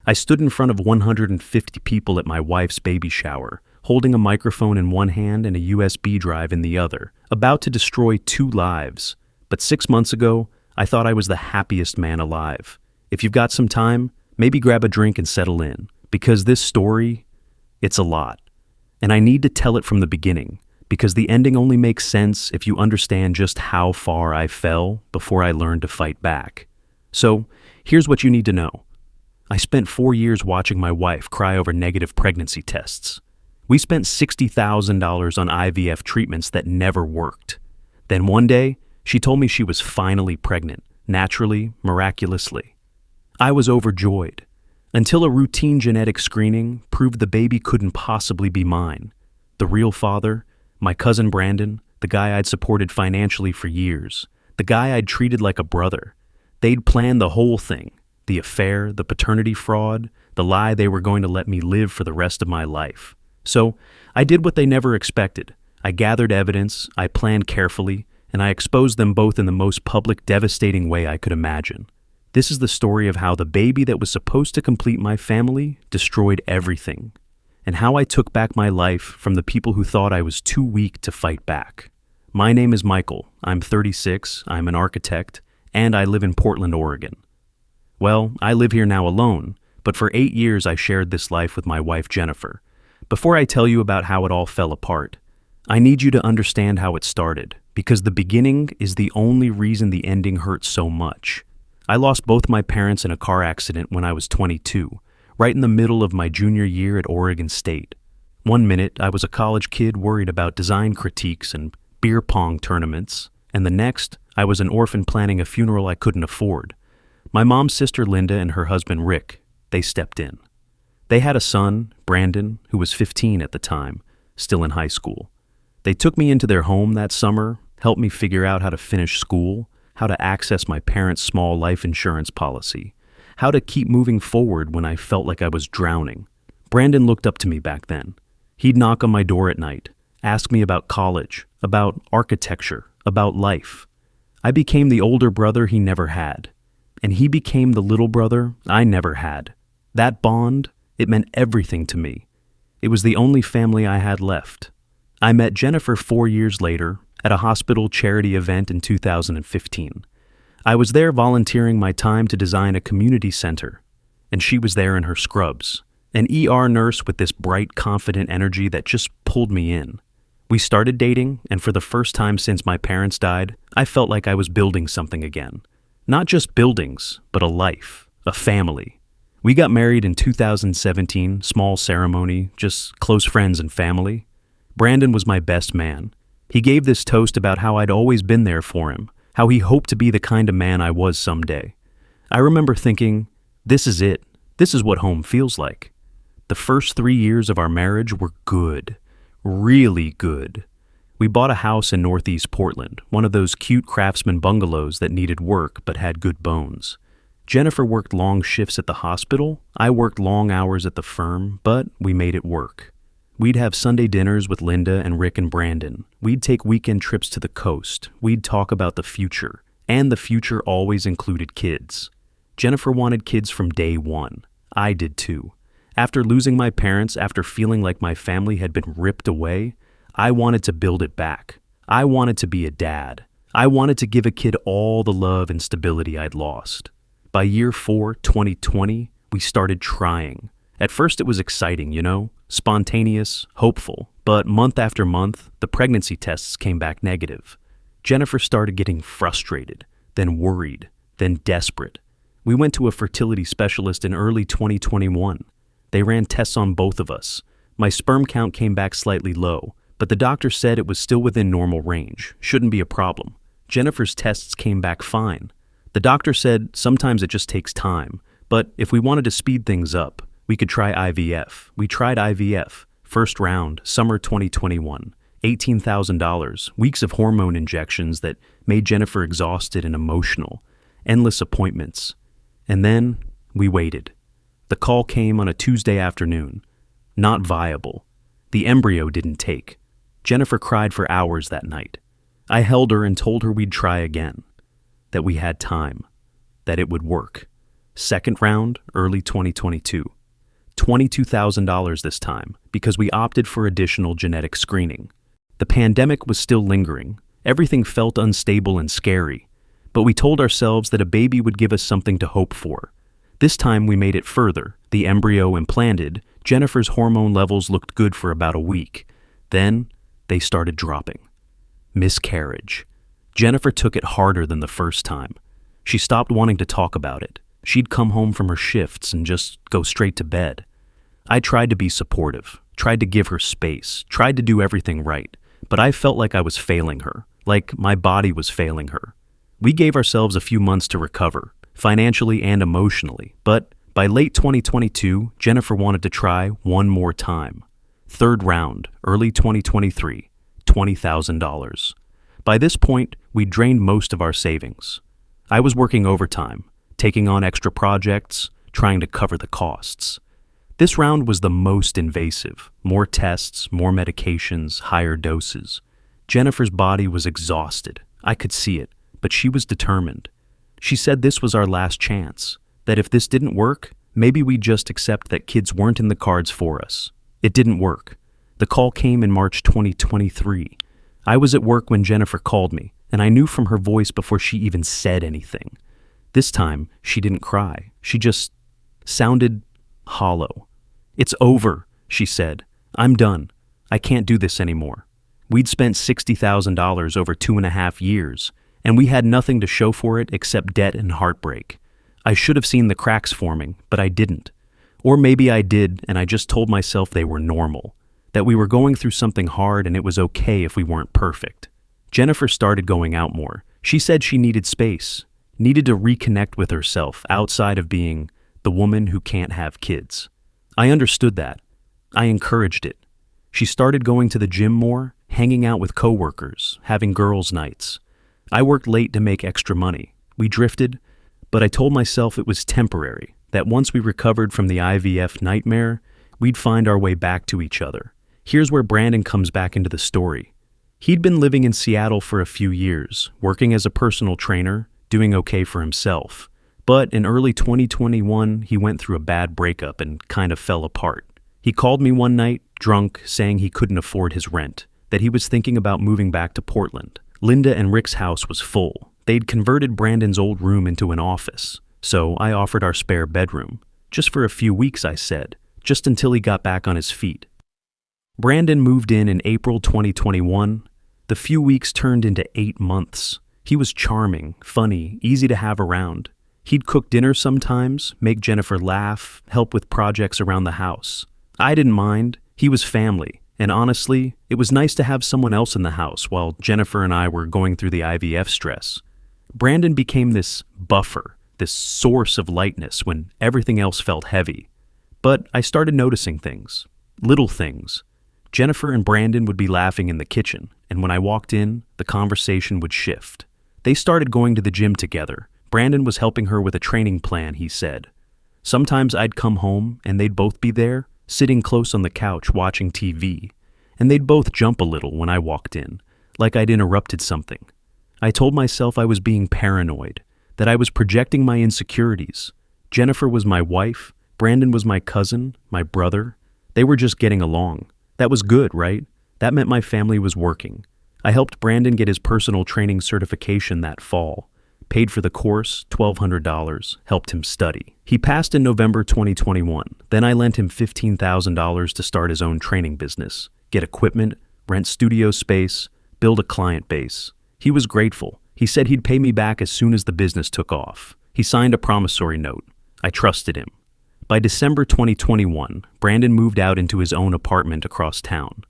I stood in front of 150 people at my wife's baby shower, holding a microphone in one hand and a USB drive in the other, about to destroy 2 lives. But 6 months ago, I thought I was the happiest man alive. If you've got some time, maybe grab a drink and settle in, because this story, it's a lot. And I need to tell it from the beginning, because the ending only makes sense if you understand just how far I fell before I learned to fight back. So, here's what you need to know. I spent 4 years watching my wife cry over negative pregnancy tests. We spent $60,000 on IVF treatments that never worked. Then one day, she told me she was finally pregnant, naturally, miraculously. I was overjoyed, until a routine genetic screening proved the baby couldn't possibly be mine. The real father, my cousin Brandon, the guy I'd supported financially for years, the guy I'd treated like a brother. They'd planned the whole thing, the affair, the paternity fraud, the lie they were going to let me live for the rest of my life. So I did what they never expected. I gathered evidence, I planned carefully, and I exposed them both in the most public, devastating way I could imagine. This is the story of how the baby that was supposed to complete my family destroyed everything, and how I took back my life from the people who thought I was too weak to fight back. My name is Michael. I'm 36, I'm an architect, and I live in Portland, Oregon. Well, I live here now alone, but for 8 years I shared this life with my wife Jennifer. Before I tell you about how it all fell apart, I need you to understand how it started, because the beginning is the only reason the ending hurts so much. I lost both my parents in a car accident when I was 22, right in the middle of my junior year at Oregon State. One minute, I was a college kid worried about design critiques and beer pong tournaments, and the next, I was an orphan planning a funeral I couldn't afford. My mom's sister Linda and her husband Rick, they stepped in. They had a son, Brandon, who was 15 at the time, still in high school. They took me into their home that summer, helped me figure out how to finish school, how to access my parents' small life insurance policy, how to keep moving forward when I felt like I was drowning. Brandon looked up to me back then. He'd knock on my door at night, ask me about college, about architecture, about life. I became the older brother he never had, and he became the little brother I never had. That bond, it meant everything to me. It was the only family I had left. I met Jennifer 4 years later at a hospital charity event in 2015. I was there volunteering my time to design a community center, and she was there in her scrubs, an ER nurse with this bright, confident energy that just pulled me in. We started dating, and for the first time since my parents died, I felt like I was building something again. Not just buildings, but a life, a family. We got married in 2017, small ceremony, just close friends and family. Brandon was my best man. He gave this toast about how I'd always been there for him, how he hoped to be the kind of man I was someday. I remember thinking, this is it. This is what home feels like. The first 3 years of our marriage were good, really good. We bought a house in Northeast Portland, one of those cute craftsman bungalows that needed work but had good bones. Jennifer worked long shifts at the hospital. I worked long hours at the firm, but we made it work. We'd have Sunday dinners with Linda and Rick and Brandon. We'd take weekend trips to the coast. We'd talk about the future, and the future always included kids. Jennifer wanted kids from day one. I did too. After losing my parents, after feeling like my family had been ripped away, I wanted to build it back. I wanted to be a dad. I wanted to give a kid all the love and stability I'd lost. By year 4, 2020, we started trying. At first it was exciting, spontaneous, hopeful, but month after month, the pregnancy tests came back negative. Jennifer started getting frustrated, then worried, then desperate. We went to a fertility specialist in early 2021. They ran tests on both of us. My sperm count came back slightly low, but the doctor said it was still within normal range, shouldn't be a problem. Jennifer's tests came back fine. The doctor said sometimes it just takes time, but if we wanted to speed things up, we could try IVF. We tried IVF. First round, summer 2021. $18,000, weeks of hormone injections that made Jennifer exhausted and emotional. Endless appointments. And then we waited. The call came on a Tuesday afternoon. Not viable. The embryo didn't take. Jennifer cried for hours that night. I held her and told her we'd try again. That we had time. That it would work. Second round, early 2022. $22,000 this time because we opted for additional genetic screening. The pandemic was still lingering. Everything felt unstable and scary, but we told ourselves that a baby would give us something to hope for. This time we made it further. The embryo implanted. Jennifer's hormone levels looked good for about a week. Then they started dropping. Miscarriage. Jennifer took it harder than the first time. She stopped wanting to talk about it. She'd come home from her shifts and just go straight to bed. I tried to be supportive, tried to give her space, tried to do everything right, but I felt like I was failing her, like my body was failing her. We gave ourselves a few months to recover, financially and emotionally, but by late 2022, Jennifer wanted to try one more time. Third round, early 2023, $20,000. By this point, we'd drained most of our savings. I was working overtime, taking on extra projects, trying to cover the costs. This round was the most invasive. More tests, more medications, higher doses. Jennifer's body was exhausted. I could see it, but she was determined. She said this was our last chance, that if this didn't work, maybe we'd just accept that kids weren't in the cards for us. It didn't work. The call came in March 2023. I was at work when Jennifer called me, and I knew from her voice before she even said anything. This time, she didn't cry. She just sounded hollow. "It's over," she said. "I'm done. I can't do this anymore." We'd spent $60,000 over 2.5 years, and we had nothing to show for it except debt and heartbreak. I should have seen the cracks forming, but I didn't. Or maybe I did, and I just told myself they were normal, that we were going through something hard and it was okay if we weren't perfect. Jennifer started going out more. She said she needed space, needed to reconnect with herself outside of being the woman who can't have kids. I understood that. I encouraged it. She started going to the gym more, hanging out with coworkers, having girls' nights. I worked late to make extra money. We drifted, but I told myself it was temporary, that once we recovered from the IVF nightmare, we'd find our way back to each other. Here's where Brandon comes back into the story. He'd been living in Seattle for a few years, working as a personal trainer, doing okay for himself. But in early 2021, he went through a bad breakup and kind of fell apart. He called me one night, drunk, saying he couldn't afford his rent, that he was thinking about moving back to Portland. Linda and Rick's house was full. They'd converted Brandon's old room into an office, so I offered our spare bedroom. Just for a few weeks, I said, just until he got back on his feet. Brandon moved in April 2021. The few weeks turned into 8 months. He was charming, funny, easy to have around. He'd cook dinner sometimes, make Jennifer laugh, help with projects around the house. I didn't mind. He was family. And honestly, it was nice to have someone else in the house while Jennifer and I were going through the IVF stress. Brandon became this buffer, this source of lightness when everything else felt heavy. But I started noticing things. Little things. Jennifer and Brandon would be laughing in the kitchen, and when I walked in, the conversation would shift. They started going to the gym together. Brandon was helping her with a training plan, he said. Sometimes I'd come home and they'd both be there, sitting close on the couch watching TV, and they'd both jump a little when I walked in, like I'd interrupted something. I told myself I was being paranoid, that I was projecting my insecurities. Jennifer was my wife, Brandon was my cousin, my brother. They were just getting along. That was good, right? That meant my family was working. I helped Brandon get his personal training certification that fall. Paid for the course, $1,200, helped him study. He passed in November 2021. Then I lent him $15,000 to start his own training business, get equipment, rent studio space, build a client base. He was grateful. He said he'd pay me back as soon as the business took off. He signed a promissory note. I trusted him. By December 2021, Brandon moved out into his own apartment across town.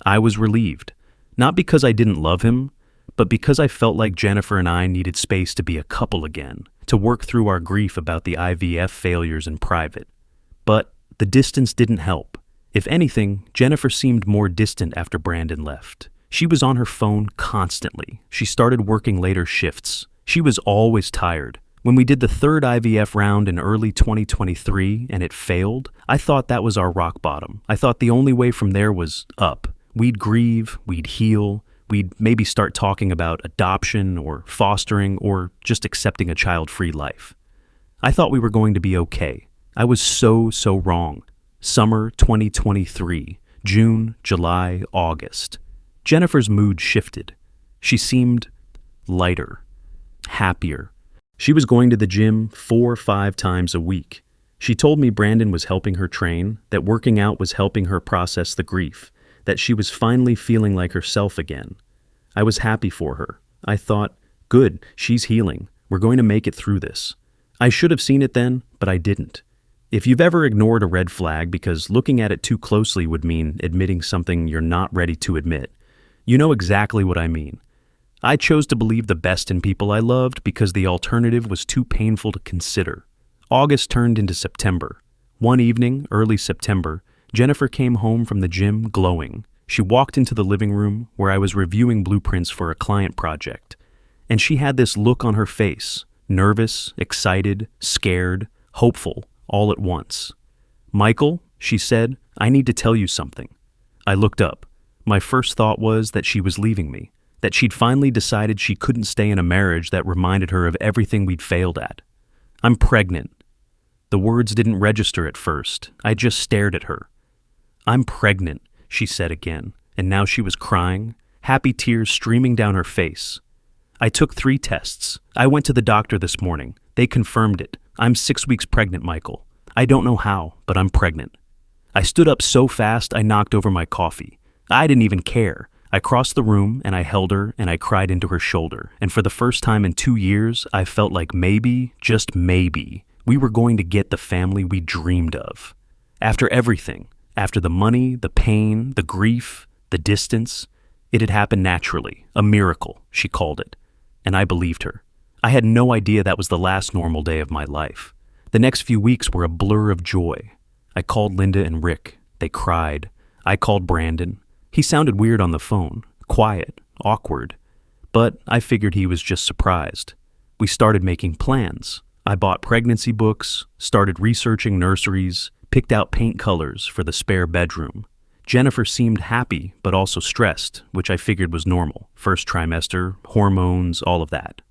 I was relieved, not because I didn't love him, but because I felt like Jennifer and I needed space to be a couple again, to work through our grief about the IVF failures in private. But the distance didn't help. If anything, Jennifer seemed more distant after Brandon left. She was on her phone constantly. She started working later shifts. She was always tired. When we did the third IVF round in early 2023 and it failed, I thought that was our rock bottom. I thought the only way from there was up. We'd grieve, we'd heal, we'd maybe start talking about adoption or fostering or just accepting a child-free life. I thought we were going to be okay. I was so wrong. Summer 2023, June, July, August. Jennifer's mood shifted. She seemed lighter, happier. She was going to the gym 4 or 5 times a week. She told me Brandon was helping her train, that working out was helping her process the grief, that she was finally feeling like herself again. I was happy for her. I thought, good, she's healing. We're going to make it through this. I should have seen it then, but I didn't. If you've ever ignored a red flag because looking at it too closely would mean admitting something you're not ready to admit, you know exactly what I mean. I chose to believe the best in people I loved because the alternative was too painful to consider. August turned into September. One evening, early September, Jennifer came home from the gym glowing. She walked into the living room where I was reviewing blueprints for a client project, and she had this look on her face, nervous, excited, scared, hopeful, all at once. "Michael," she said, "I need to tell you something." I looked up. My first thought was that she was leaving me, that she'd finally decided she couldn't stay in a marriage that reminded her of everything we'd failed at. "I'm pregnant." The words didn't register at first. I just stared at her. "I'm pregnant," she said again, and now she was crying, happy tears streaming down her face. "I took 3 tests. I went to the doctor this morning. They confirmed it. I'm 6 weeks pregnant, Michael. I don't know how, but I'm pregnant." I stood up so fast I knocked over my coffee. I didn't even care. I crossed the room and I held her and I cried into her shoulder. And for the first time in 2 years, I felt like maybe, just maybe, we were going to get the family we dreamed of. After everything, after the money, the pain, the grief, the distance, it had happened naturally, a miracle, she called it. And I believed her. I had no idea that was the last normal day of my life. The next few weeks were a blur of joy. I called Linda and Rick. They cried. I called Brandon. He sounded weird on the phone, quiet, awkward. But I figured he was just surprised. We started making plans. I bought pregnancy books, started researching nurseries, picked out paint colors for the spare bedroom. Jennifer seemed happy, but also stressed, which I figured was normal. First trimester, hormones, all of that.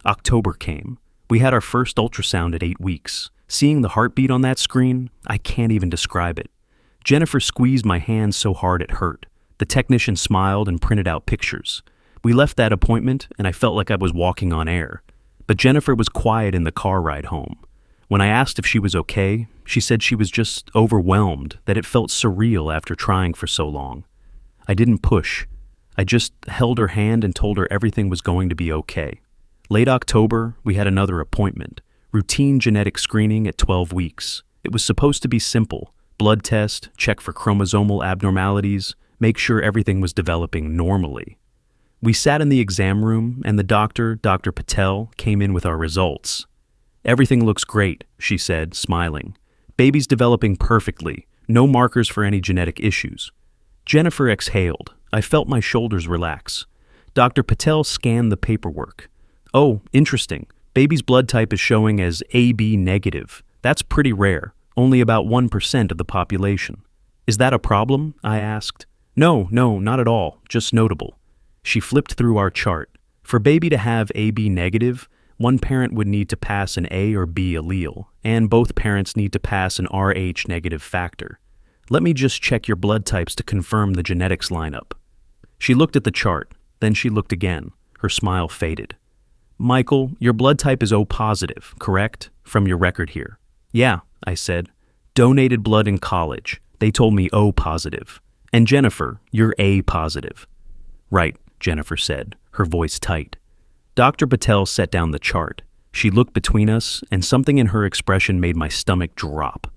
October came. We had our first ultrasound at 8 weeks. Seeing the heartbeat on that screen, I can't even describe it. Jennifer squeezed my hand so hard it hurt. The technician smiled and printed out pictures. We left that appointment, and I felt like I was walking on air. But Jennifer was quiet in the car ride home. When I asked if she was okay, she said she was just overwhelmed, that it felt surreal after trying for so long. I didn't push. I just held her hand and told her everything was going to be okay. Late October, we had another appointment. Routine genetic screening at 12 weeks. It was supposed to be simple. Blood test, check for chromosomal abnormalities, make sure everything was developing normally. We sat in the exam room, and the doctor, Dr. Patel, came in with our results. "Everything looks great," she said, smiling. "Baby's developing perfectly. No markers for any genetic issues." Jennifer exhaled. I felt my shoulders relax. Dr. Patel scanned the paperwork. "Oh, interesting. Baby's blood type is showing as AB negative. That's pretty rare. Only about 1% of the population." "Is that a problem?" I asked. No, not at all. Just notable." She flipped through our chart. For baby to have AB negative, one parent would need to pass an A or B allele, and both parents need to pass an Rh negative factor. "Let me just check your blood types to confirm the genetics lineup." She looked at the chart, then she looked again. Her smile faded. "Michael, your blood type is O positive, correct? From your record here." "Yeah," I said. "Donated blood in college. They told me O positive. And Jennifer, you're A positive." "Right," Jennifer said, her voice tight. Dr. Patel set down the chart. She looked between us, and something in her expression made my stomach drop.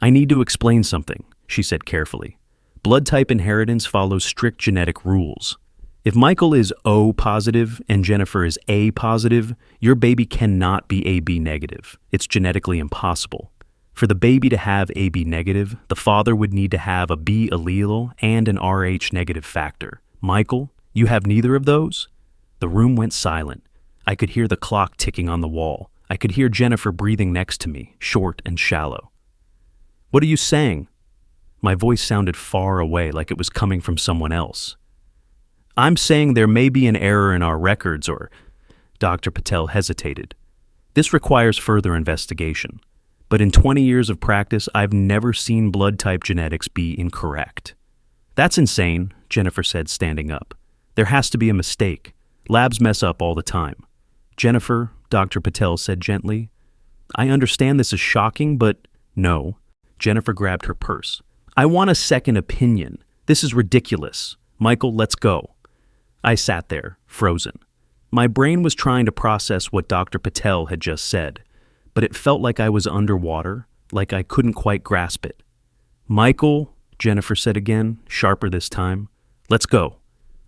"I need to explain something," she said carefully. "Blood type inheritance follows strict genetic rules. If Michael is O positive and Jennifer is A positive, your baby cannot be AB negative. It's genetically impossible. For the baby to have AB negative, the father would need to have a B allele and an Rh negative factor. Michael, you have neither of those?" The room went silent. I could hear the clock ticking on the wall. I could hear Jennifer breathing next to me, short and shallow. "What are you saying?" My voice sounded far away, like it was coming from someone else. "I'm saying there may be an error in our records, or..." Dr. Patel hesitated. This requires further investigation. But in 20 years of practice, I've never seen blood type genetics be incorrect. That's insane, Jennifer said, standing up. There has to be a mistake. Labs mess up all the time. Jennifer, Dr. Patel said gently, I understand this is shocking, but no. Jennifer grabbed her purse. I want a second opinion. This is ridiculous. Michael, let's go. I sat there, frozen. My brain was trying to process what Dr. Patel had just said, but it felt like I was underwater, like I couldn't quite grasp it. Michael, Jennifer said again, sharper this time. Let's go.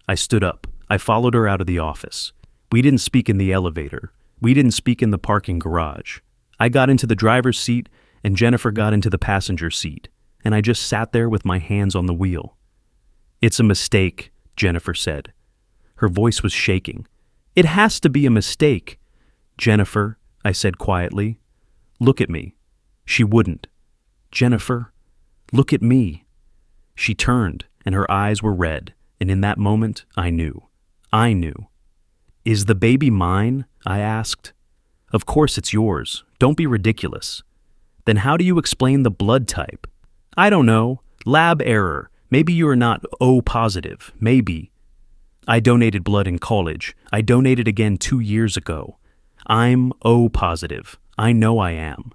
I stood up. I followed her out of the office. We didn't speak in the elevator. We didn't speak in the parking garage. I got into the driver's seat, and Jennifer got into the passenger seat, and I just sat there with my hands on the wheel. It's a mistake, Jennifer said. Her voice was shaking. It has to be a mistake. Jennifer, I said quietly, look at me. She wouldn't. Jennifer, look at me. She turned, and her eyes were red, and in that moment, I knew. I knew. Is the baby mine? I asked. Of course it's yours. Don't be ridiculous. Then how do you explain the blood type? I don't know. Lab error. Maybe you are not O positive. Maybe. I donated blood in college. I donated again 2 years ago. I'm O positive. I know I am.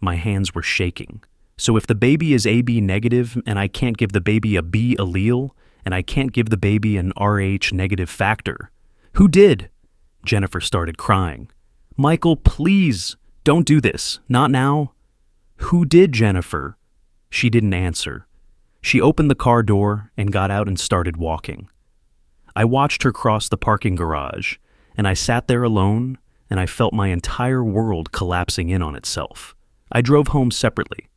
My hands were shaking. So if the baby is AB negative and I can't give the baby a B allele and I can't give the baby an Rh negative factor, who did? Jennifer started crying. Michael, please, don't do this. Not now. Who did, Jennifer? She didn't answer. She opened the car door and got out and started walking. I watched her cross the parking garage, and I sat there alone, and I felt my entire world collapsing in on itself. I drove home separately.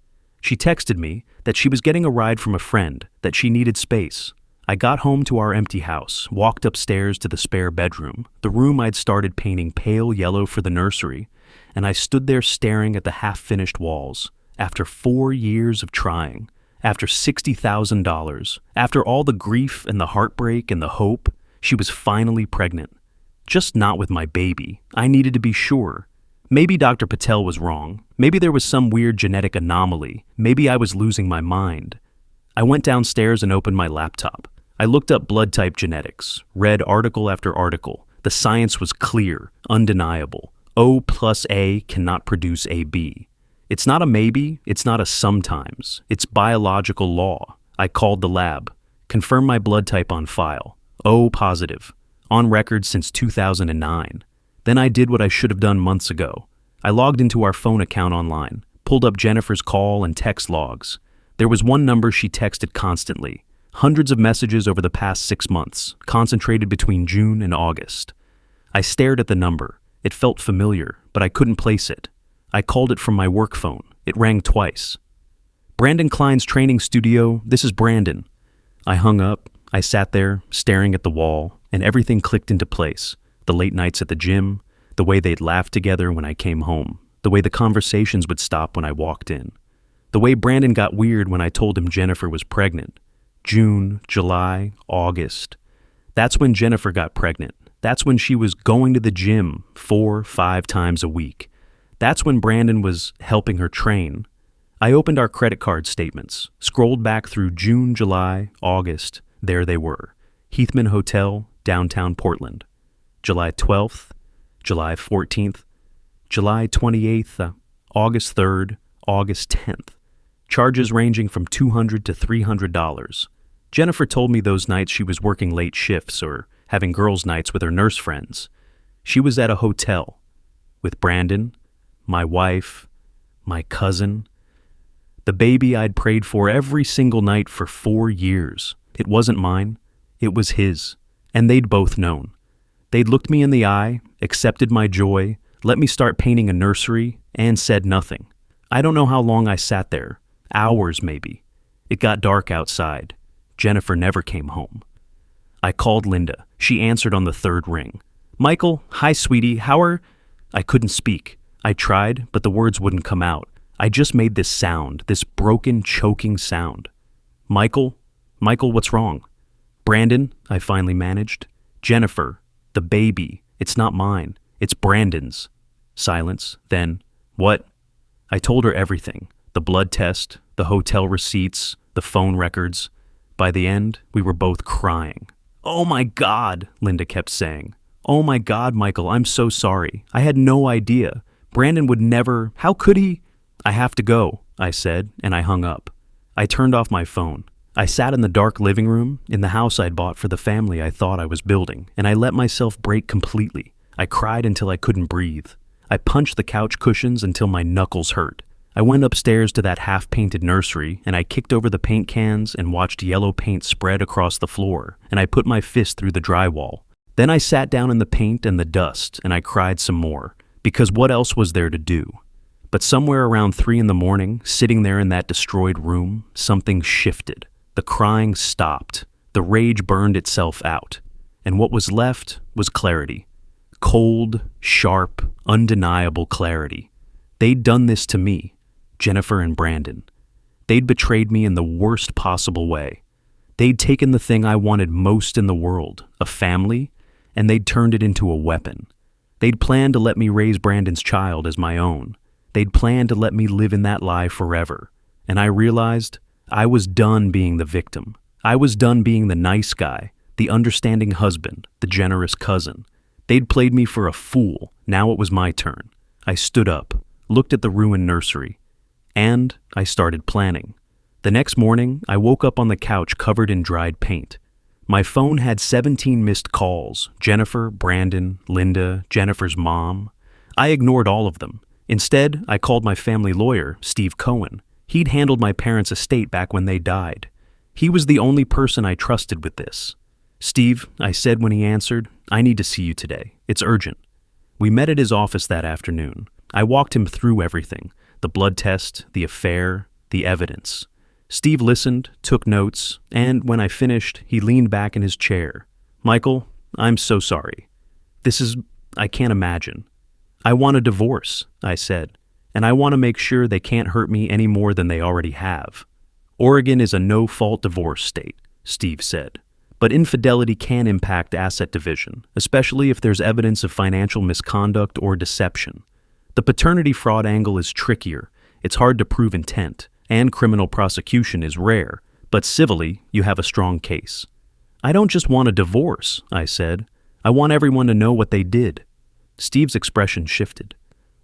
She texted me that she was getting a ride from a friend, that she needed space. I got home to our empty house, walked upstairs to the spare bedroom, the room I'd started painting pale yellow for the nursery, and I stood there staring at the half-finished walls. After 4 years of trying, after $60,000, after all the grief and the heartbreak and the hope, she was finally pregnant. Just not with my baby. I needed to be sure. Maybe Dr. Patel was wrong. Maybe there was some weird genetic anomaly. Maybe I was losing my mind. I went downstairs and opened my laptop. I looked up blood type genetics, read article after article. The science was clear, undeniable. O plus A cannot produce AB. It's not a maybe, it's not a sometimes. It's biological law. I called the lab. Confirm my blood type on file. O positive. On record since 2009. Then I did what I should have done months ago. I logged into our phone account online, pulled up Jennifer's call and text logs. There was one number she texted constantly. Hundreds of messages over the past 6 months, concentrated between June and August. I stared at the number. It felt familiar, but I couldn't place it. I called it from my work phone. It rang twice. Brandon Klein's training studio, this is Brandon. I hung up. I sat there, staring at the wall, and everything clicked into place. The late nights at the gym, the way they'd laugh together when I came home, the way the conversations would stop when I walked in, the way Brandon got weird when I told him Jennifer was pregnant. June, July, August. That's when Jennifer got pregnant. That's when she was going to the gym 4-5 times a week. That's when Brandon was helping her train. I opened our credit card statements, scrolled back through June, July, August. There they were. Heathman Hotel, downtown Portland. July 12th, July 14th, July 28th, August 3rd, August 10th. Charges ranging from $200 to $300. Jennifer told me those nights she was working late shifts or having girls' nights with her nurse friends. She was at a hotel with Brandon, my wife, my cousin, the baby I'd prayed for every single night for 4 years. It wasn't mine, it was his, and they'd both known. They'd looked me in the eye, accepted my joy, let me start painting a nursery, and said nothing. I don't know how long I sat there, hours maybe. It got dark outside. Jennifer never came home. I called Linda. She answered on the 3rd ring. Michael, hi sweetie, how are... I couldn't speak. I tried, but the words wouldn't come out. I just made this sound, this broken, choking sound. Michael, what's wrong? Brandon, I finally managed. Jennifer, the baby, it's not mine, it's Brandon's. Silence. Then, what? I told her everything. The blood test, the hotel receipts, the phone records. By the end, we were both crying. "Oh my God," Linda kept saying. "Oh my God, Michael, I'm so sorry. I had no idea. Brandon would never, how could he?" "I have to go," I said, and I hung up. I turned off my phone. I sat in the dark living room, in the house I'd bought for the family I thought I was building, and I let myself break completely. I cried until I couldn't breathe. I punched the couch cushions until my knuckles hurt. I went upstairs to that half-painted nursery, and I kicked over the paint cans and watched yellow paint spread across the floor, and I put my fist through the drywall. Then I sat down in the paint and the dust, and I cried some more, because what else was there to do? But somewhere around 3 a.m, sitting there in that destroyed room, something shifted. The crying stopped. The rage burned itself out. And what was left was clarity. Cold, sharp, undeniable clarity. They'd done this to me, Jennifer and Brandon. They'd betrayed me in the worst possible way. They'd taken the thing I wanted most in the world, a family, and they'd turned it into a weapon. They'd planned to let me raise Brandon's child as my own. They'd planned to let me live in that lie forever. And I realized I was done being the victim. I was done being the nice guy, the understanding husband, the generous cousin. They'd played me for a fool. Now it was my turn. I stood up, looked at the ruined nursery, and I started planning. The next morning, I woke up on the couch covered in dried paint. My phone had 17 missed calls: Jennifer, Brandon, Linda, Jennifer's mom. I ignored all of them. Instead, I called my family lawyer, Steve Cohen. He'd handled my parents' estate back when they died. He was the only person I trusted with this. "Steve," I said when he answered, "I need to see you today. It's urgent." We met at his office that afternoon. I walked him through everything: the blood test, the affair, the evidence. Steve listened, took notes, and when I finished, he leaned back in his chair. "Michael, I'm so sorry. I can't imagine. I want a divorce," I said, "and I want to make sure they can't hurt me any more than they already have." "Oregon is a no-fault divorce state," Steve said. "But infidelity can impact asset division, especially if there's evidence of financial misconduct or deception. The paternity fraud angle is trickier. It's hard to prove intent, and criminal prosecution is rare, but civilly, you have a strong case." "I don't just want a divorce," I said. "I want everyone to know what they did." Steve's expression shifted.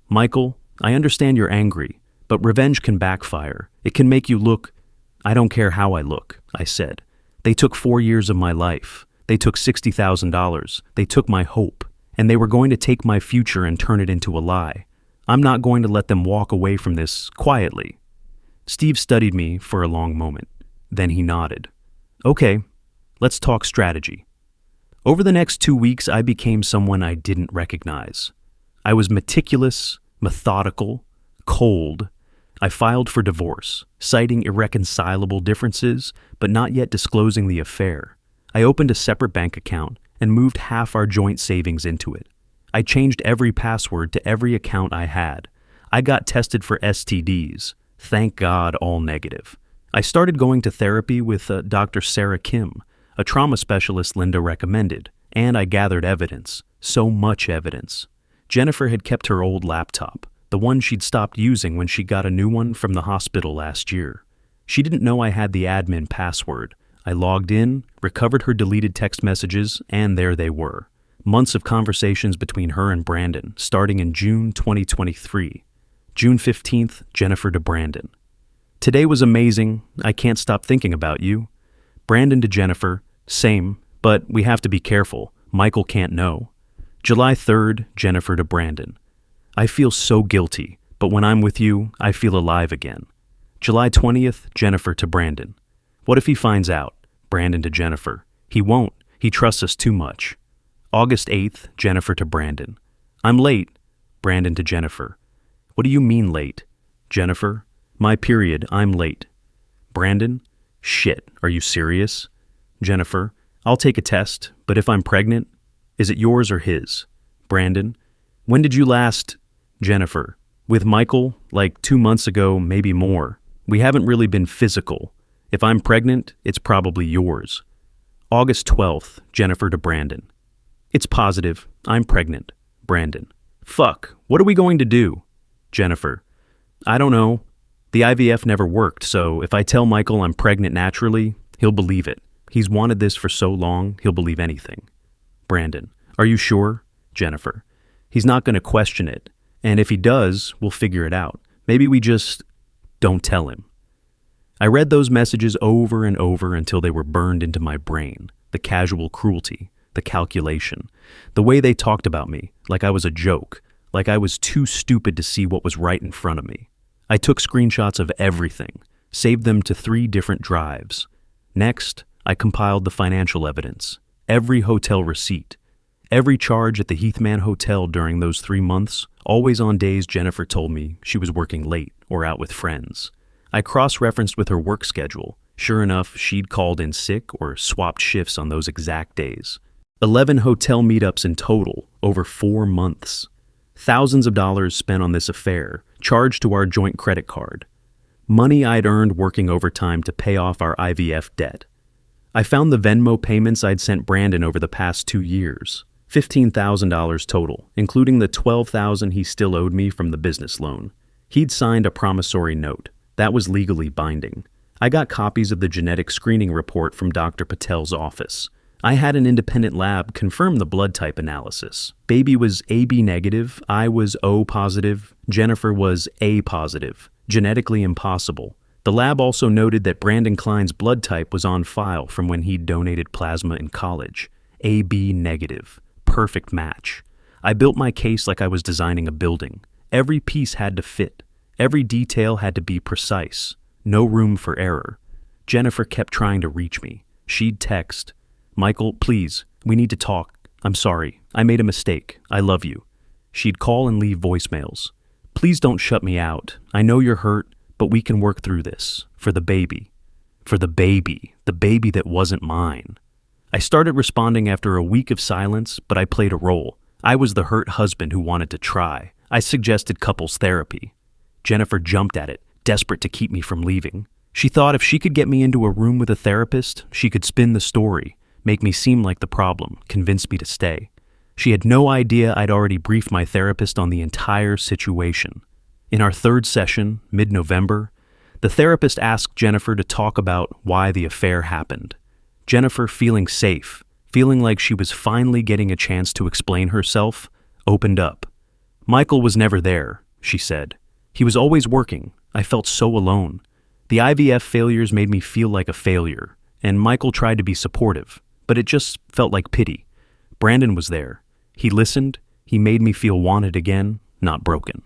"Michael, I understand you're angry, but revenge can backfire. It can make you look—" "I don't care how I look," I said. "They took 4 years of my life. They took $60,000. They took my hope. And they were going to take my future and turn it into a lie. I'm not going to let them walk away from this quietly." Steve studied me for a long moment. Then he nodded. "Okay, let's talk strategy." Over the next 2 weeks, I became someone I didn't recognize. I was meticulous, methodical, cold. I filed for divorce, citing irreconcilable differences, but not yet disclosing the affair. I opened a separate bank account and moved half our joint savings into it. I changed every password to every account I had. I got tested for STDs. Thank God, all negative. I started going to therapy with Dr. Sarah Kim, a trauma specialist Linda recommended, and I gathered evidence, so much evidence. Jennifer had kept her old laptop, the one she'd stopped using when she got a new one from the hospital last year. She didn't know I had the admin password. I logged in, recovered her deleted text messages, and there they were. Months of conversations between her and Brandon, starting in June 2023. June 15th, Jennifer to Brandon. "Today was amazing. I can't stop thinking about you." Brandon to Jennifer, same, but we have to be careful. Michael can't know. July 3rd, Jennifer to Brandon. "I feel so guilty, but when I'm with you, I feel alive again." July 20th, Jennifer to Brandon. "What if he finds out?" Brandon to Jennifer. "He won't. He trusts us too much." August 8th, Jennifer to Brandon. "I'm late." Brandon to Jennifer. "What do you mean late?" Jennifer. "My period. I'm late." Brandon. "Shit, are you serious?" Jennifer. "I'll take a test, but if I'm pregnant, is it yours or his?" Brandon. "When did you last—" Jennifer. "With Michael, like 2 months ago, maybe more. We haven't really been physical. If I'm pregnant, it's probably yours." August 12th, Jennifer to Brandon. "It's positive. I'm pregnant." Brandon. Fuck, what are we going to do? Jennifer: I don't know. The IVF never worked, so if I tell Michael I'm pregnant naturally, he'll believe it. He's wanted this for so long, he'll believe anything. Brandon: Are you sure? Jennifer: He's not going to question it. And if he does, we'll figure it out. Maybe we just don't tell him. I read those messages over and over until they were burned into my brain. The casual cruelty, the calculation, the way they talked about me, like I was a joke, like I was too stupid to see what was right in front of me. I took screenshots of everything, saved them to 3 different drives. Next, I compiled the financial evidence, every hotel receipt, every charge at the Heathman Hotel during those 3 months, always on days Jennifer told me she was working late or out with friends. I cross-referenced with her work schedule. Sure enough, she'd called in sick or swapped shifts on those exact days. 11 hotel meetups in total, over 4 months. Thousands of dollars spent on this affair, charged to our joint credit card. Money I'd earned working overtime to pay off our IVF debt. I found the Venmo payments I'd sent Brandon over the past 2 years. $15,000 total, including the $12,000 he still owed me from the business loan. He'd signed a promissory note. That was legally binding. I got copies of the genetic screening report from Dr. Patel's office. I had an independent lab confirm the blood type analysis. Baby was AB negative, I was O positive, Jennifer was A positive. Genetically impossible. The lab also noted that Brandon Klein's blood type was on file from when he'd donated plasma in college. AB negative. Perfect match. I built my case like I was designing a building. Every piece had to fit. Every detail had to be precise. No room for error. Jennifer kept trying to reach me. She'd text, "Michael, please, we need to talk. I'm sorry. I made a mistake. I love you." She'd call and leave voicemails. "Please don't shut me out. I know you're hurt, but we can work through this. For the baby. For the baby that wasn't mine." I started responding after a week of silence, but I played a role. I was the hurt husband who wanted to try. I suggested couples therapy. Jennifer jumped at it, desperate to keep me from leaving. She thought if she could get me into a room with a therapist, she could spin the story, make me seem like the problem, convince me to stay. She had no idea I'd already briefed my therapist on the entire situation. In our 3rd session, mid-November, the therapist asked Jennifer to talk about why the affair happened. Jennifer, feeling safe, feeling like she was finally getting a chance to explain herself, opened up. "Michael was never there," she said. "He was always working. I felt so alone. The IVF failures made me feel like a failure, and Michael tried to be supportive, but it just felt like pity. Brandon was there. He listened. He made me feel wanted again, not broken."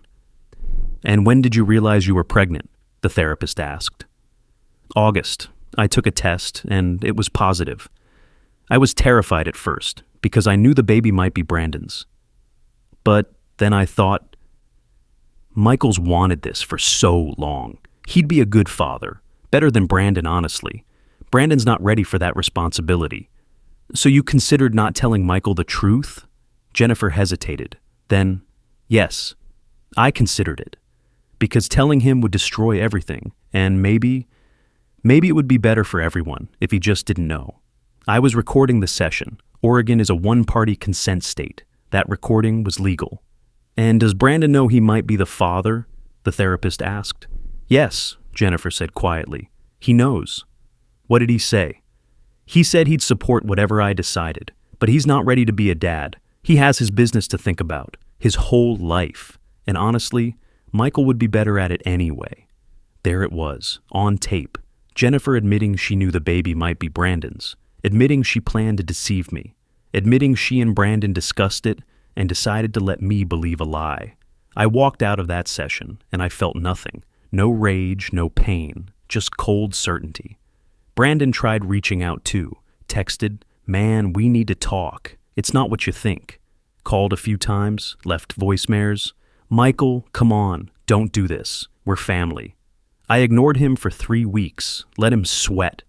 "And when did you realize you were pregnant?" the therapist asked. "August. I took a test, and it was positive. I was terrified at first, because I knew the baby might be Brandon's. But then I thought, Michael's wanted this for so long. He'd be a good father, better than Brandon, honestly. Brandon's not ready for that responsibility. So you considered not telling Michael the truth?" Jennifer hesitated. Then, "Yes, I considered it. Because telling him would destroy everything, and maybe it would be better for everyone if he just didn't know. I was recording the session. Oregon is a one-party consent state. That recording was legal." "And does Brandon know he might be the father?" the therapist asked. "Yes," Jennifer said quietly. "He knows." "What did he say?" "He said he'd support whatever I decided, but he's not ready to be a dad. He has his business to think about, his whole life. And honestly, Michael would be better at it anyway." There it was, on tape. Jennifer admitting she knew the baby might be Brandon's, admitting she planned to deceive me, admitting she and Brandon discussed it and decided to let me believe a lie. I walked out of that session, and I felt nothing. No rage, no pain, just cold certainty. Brandon tried reaching out too, texted, "Man, we need to talk. It's not what you think." Called a few times, left voicemails. "Michael, come on, don't do this. We're family." I ignored him for 3 weeks, let him sweat,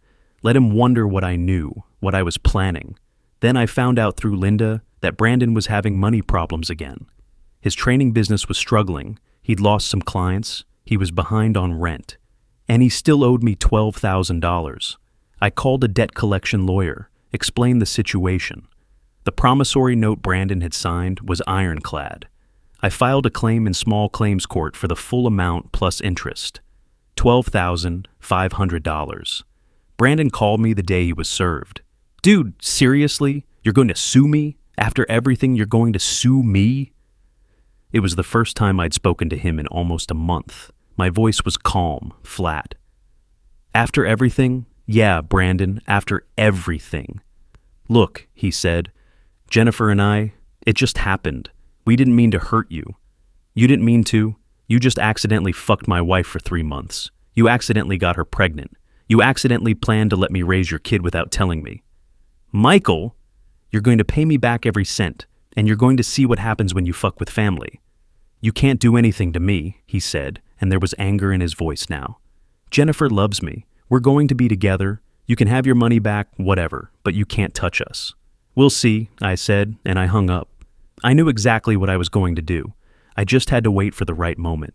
let him wonder what I knew, what I was planning. Then I found out through Linda that Brandon was having money problems again. His training business was struggling. He'd lost some clients. He was behind on rent. And he still owed me $12,000. I called a debt collection lawyer, explained the situation. The promissory note Brandon had signed was ironclad. I filed a claim in small claims court for the full amount plus interest, $12,500. Brandon called me the day he was served. Dude, seriously? You're going to sue me? After everything, you're going to sue me? It was the first time I'd spoken to him in almost a month. My voice was calm, flat. After everything? Yeah, Brandon, after everything. Look, he said, Jennifer and I, it just happened. We didn't mean to hurt you. You didn't mean to. You just accidentally fucked my wife for 3 months. You accidentally got her pregnant. You accidentally planned to let me raise your kid without telling me. Michael, you're going to pay me back every cent, and you're going to see what happens when you fuck with family. You can't do anything to me, he said, and there was anger in his voice now. Jennifer loves me. We're going to be together. You can have your money back, whatever, but you can't touch us. We'll see, I said, and I hung up. I knew exactly what I was going to do. I just had to wait for the right moment.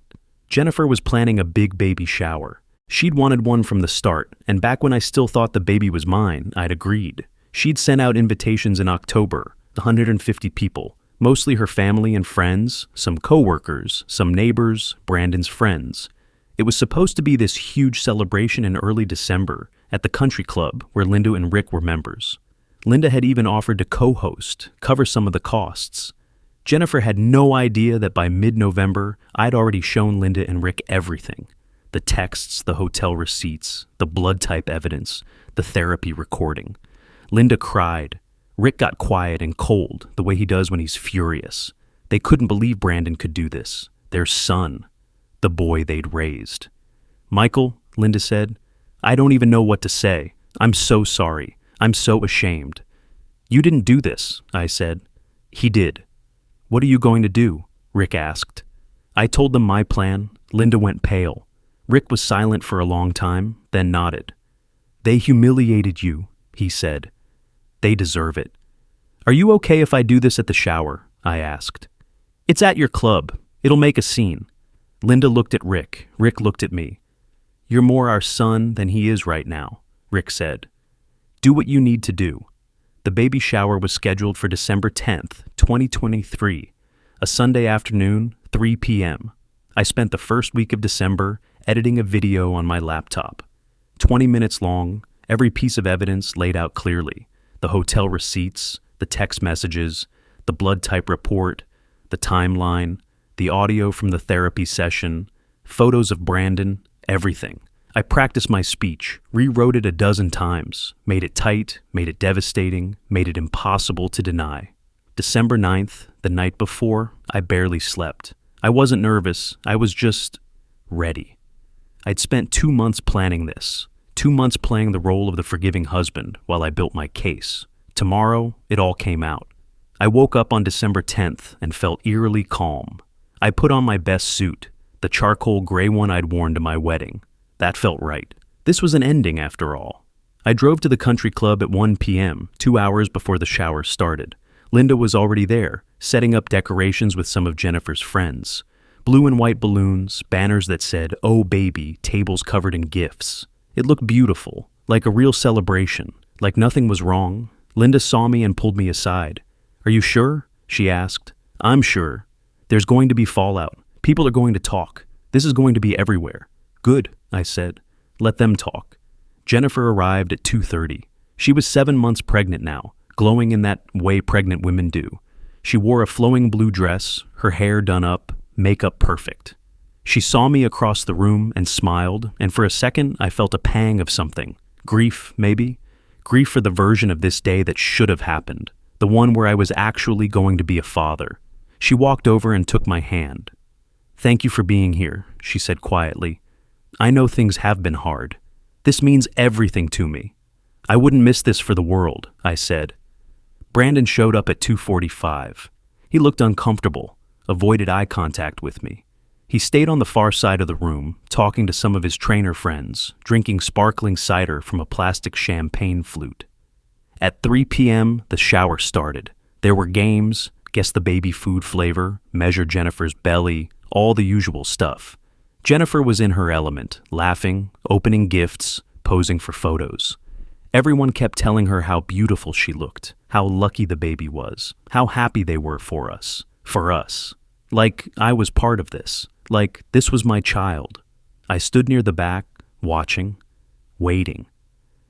Jennifer was planning a big baby shower. She'd wanted one from the start, and back when I still thought the baby was mine, I'd agreed. She'd sent out invitations in October, 150 people, mostly her family and friends, some coworkers, some neighbors, Brandon's friends. It was supposed to be this huge celebration in early December at the country club where Linda and Rick were members. Linda had even offered to co-host, cover some of the costs. Jennifer had no idea that by mid-November, I'd already shown Linda and Rick everything. The texts, the hotel receipts, the blood type evidence, the therapy recording. Linda cried. Rick got quiet and cold, the way he does when he's furious. They couldn't believe Brandon could do this. Their son. The boy they'd raised. Michael, Linda said, I don't even know what to say. I'm so sorry. I'm so ashamed. You didn't do this, I said. He did. What are you going to do? Rick asked. I told them my plan. Linda went pale. Rick was silent for a long time, then nodded. They humiliated you, he said. They deserve it. Are you okay if I do this at the shower? I asked. It's at your club. It'll make a scene. Linda looked at Rick. Rick looked at me. You're more our son than he is right now, Rick said. Do what you need to do. The baby shower was scheduled for December 10th, 2023, a Sunday afternoon, 3 p.m. I spent the first week of December editing a video on my laptop. 20 minutes long, every piece of evidence laid out clearly. The hotel receipts, the text messages, the blood type report, the timeline, the audio from the therapy session, photos of Brandon, everything. I practiced my speech, rewrote it a dozen times, made it tight, made it devastating, made it impossible to deny. December 9th, the night before, I barely slept. I wasn't nervous, I was just ready. I'd spent 2 months planning this, 2 months playing the role of the forgiving husband while I built my case. Tomorrow, it all came out. I woke up on December 10th and felt eerily calm. I put on my best suit, the charcoal gray one I'd worn to my wedding. That felt right. This was an ending after all. I drove to the country club at 1 p.m., 2 hours before the shower started. Linda was already there, setting up decorations with some of Jennifer's friends. Blue and white balloons, banners that said, "Oh baby," tables covered in gifts. It looked beautiful, like a real celebration, like nothing was wrong. Linda saw me and pulled me aside. Are you sure? She asked. I'm sure. There's going to be fallout. People are going to talk. This is going to be everywhere. Good, I said. Let them talk. Jennifer arrived at 2:30. She was 7 months pregnant now, glowing in that way pregnant women do. She wore a flowing blue dress, her hair done up, makeup perfect. She saw me across the room and smiled, and for a second I felt a pang of something. Grief, maybe? Grief for the version of this day that should have happened. The one where I was actually going to be a father. She walked over and took my hand. Thank you for being here, she said quietly. I know things have been hard. This means everything to me. I wouldn't miss this for the world, I said. Brandon showed up at 2:45. He looked uncomfortable, avoided eye contact with me. He stayed on the far side of the room, talking to some of his trainer friends, drinking sparkling cider from a plastic champagne flute. At 3 p.m., the shower started. There were games, guess the baby food flavor, measure Jennifer's belly, all the usual stuff. Jennifer was in her element, laughing, opening gifts, posing for photos. Everyone kept telling her how beautiful she looked, how lucky the baby was, how happy they were for us. Like I was part of this. Like this was my child. I stood near the back, watching, waiting.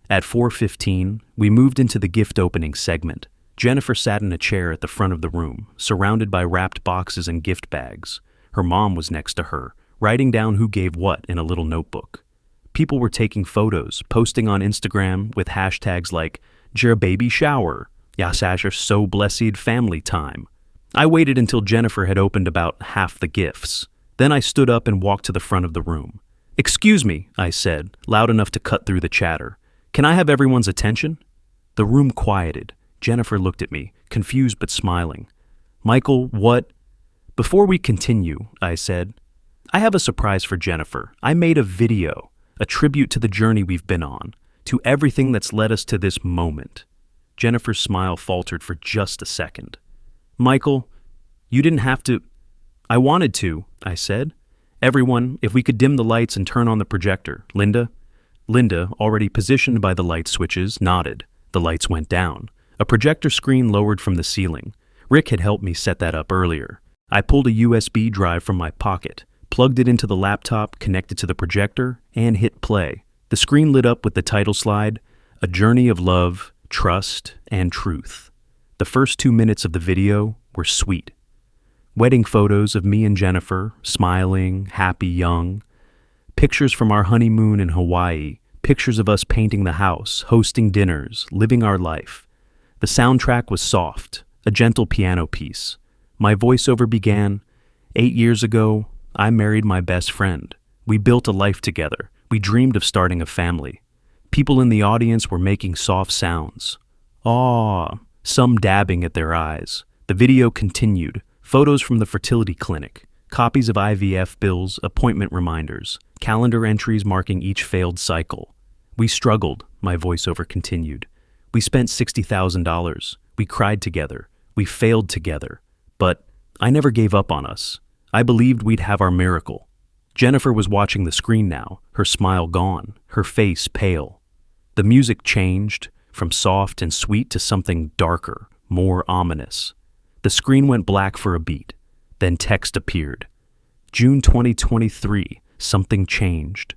At 4:15, we moved into the gift opening segment. Jennifer sat in a chair at the front of the room, surrounded by wrapped boxes and gift bags. Her mom was next to her, writing down who gave what in a little notebook. People were taking photos, posting on Instagram with hashtags like "Jer baby shower," "Yasasher so blessed family time." I waited until Jennifer had opened about half the gifts. Then I stood up and walked to the front of the room. "Excuse me," I said, loud enough to cut through the chatter. "Can I have everyone's attention?" The room quieted. Jennifer looked at me, confused but smiling. "Michael, what?" "Before we continue," I said, "I have a surprise for Jennifer. I made a video, a tribute to the journey we've been on, to everything that's led us to this moment." Jennifer's smile faltered for just a second. "Michael, you didn't have to—" "I wanted to," I said. "Everyone, if we could dim the lights and turn on the projector. Linda?" Linda, already positioned by the light switches, nodded. The lights went down. A projector screen lowered from the ceiling. Rick had helped me set that up earlier. I pulled a USB drive from my pocket, plugged it into the laptop, connected to the projector, and hit play. The screen lit up with the title slide, "A Journey of Love, Trust, and Truth." The first 2 minutes of the video were sweet. Wedding photos of me and Jennifer, smiling, happy, young. Pictures from our honeymoon in Hawaii. Pictures of us painting the house, hosting dinners, living our life. The soundtrack was soft, a gentle piano piece. My voiceover began, "8 years ago, I married my best friend. We built a life together. We dreamed of starting a family." People in the audience were making soft sounds. Aw, some dabbing at their eyes. The video continued. Photos from the fertility clinic, copies of IVF bills, appointment reminders, calendar entries marking each failed cycle. "We struggled," my voiceover continued. "We spent $60,000. We cried together. We failed together. But I never gave up on us. I believed we'd have our miracle." Jennifer was watching the screen now, her smile gone, her face pale. The music changed from soft and sweet to something darker, more ominous. The screen went black for a beat. Then text appeared. "June 2023, something changed."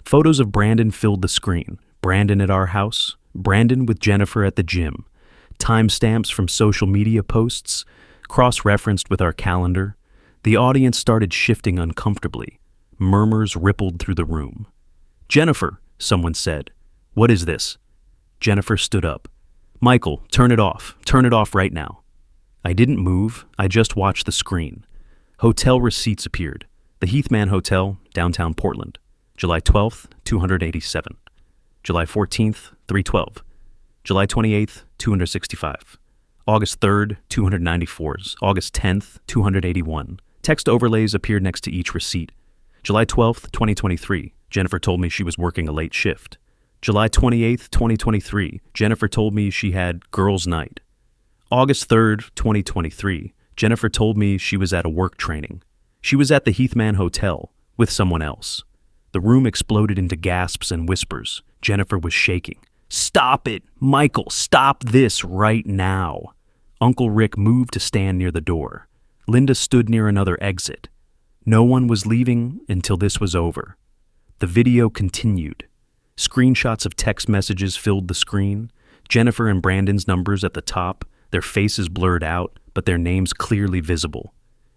Photos of Brandon filled the screen. Brandon at our house, Brandon with Jennifer at the gym. Timestamps from social media posts, cross-referenced with our calendar. The audience started shifting uncomfortably. Murmurs rippled through the room. "Jennifer," someone said. "What is this?" Jennifer stood up. "Michael, turn it off. Turn it off right now." I didn't move. I just watched the screen. Hotel receipts appeared. The Heathman Hotel, downtown Portland. July 12th, $287. July 14th, $312. July 28th, $265. August 3rd, $294. August 10th, $281. Text overlays appeared next to each receipt. July 12th, 2023. Jennifer told me she was working a late shift. July 28th, 2023. Jennifer told me she had girls' night. August 3rd, 2023. Jennifer told me she was at a work training. She was at the Heathman Hotel with someone else. The room exploded into gasps and whispers. Jennifer was shaking. "Stop it! Michael, stop this right now!" Uncle Rick moved to stand near the door. Linda stood near another exit. No one was leaving until this was over. The video continued. Screenshots of text messages filled the screen. Jennifer and Brandon's numbers at the top, their faces blurred out, but their names clearly visible.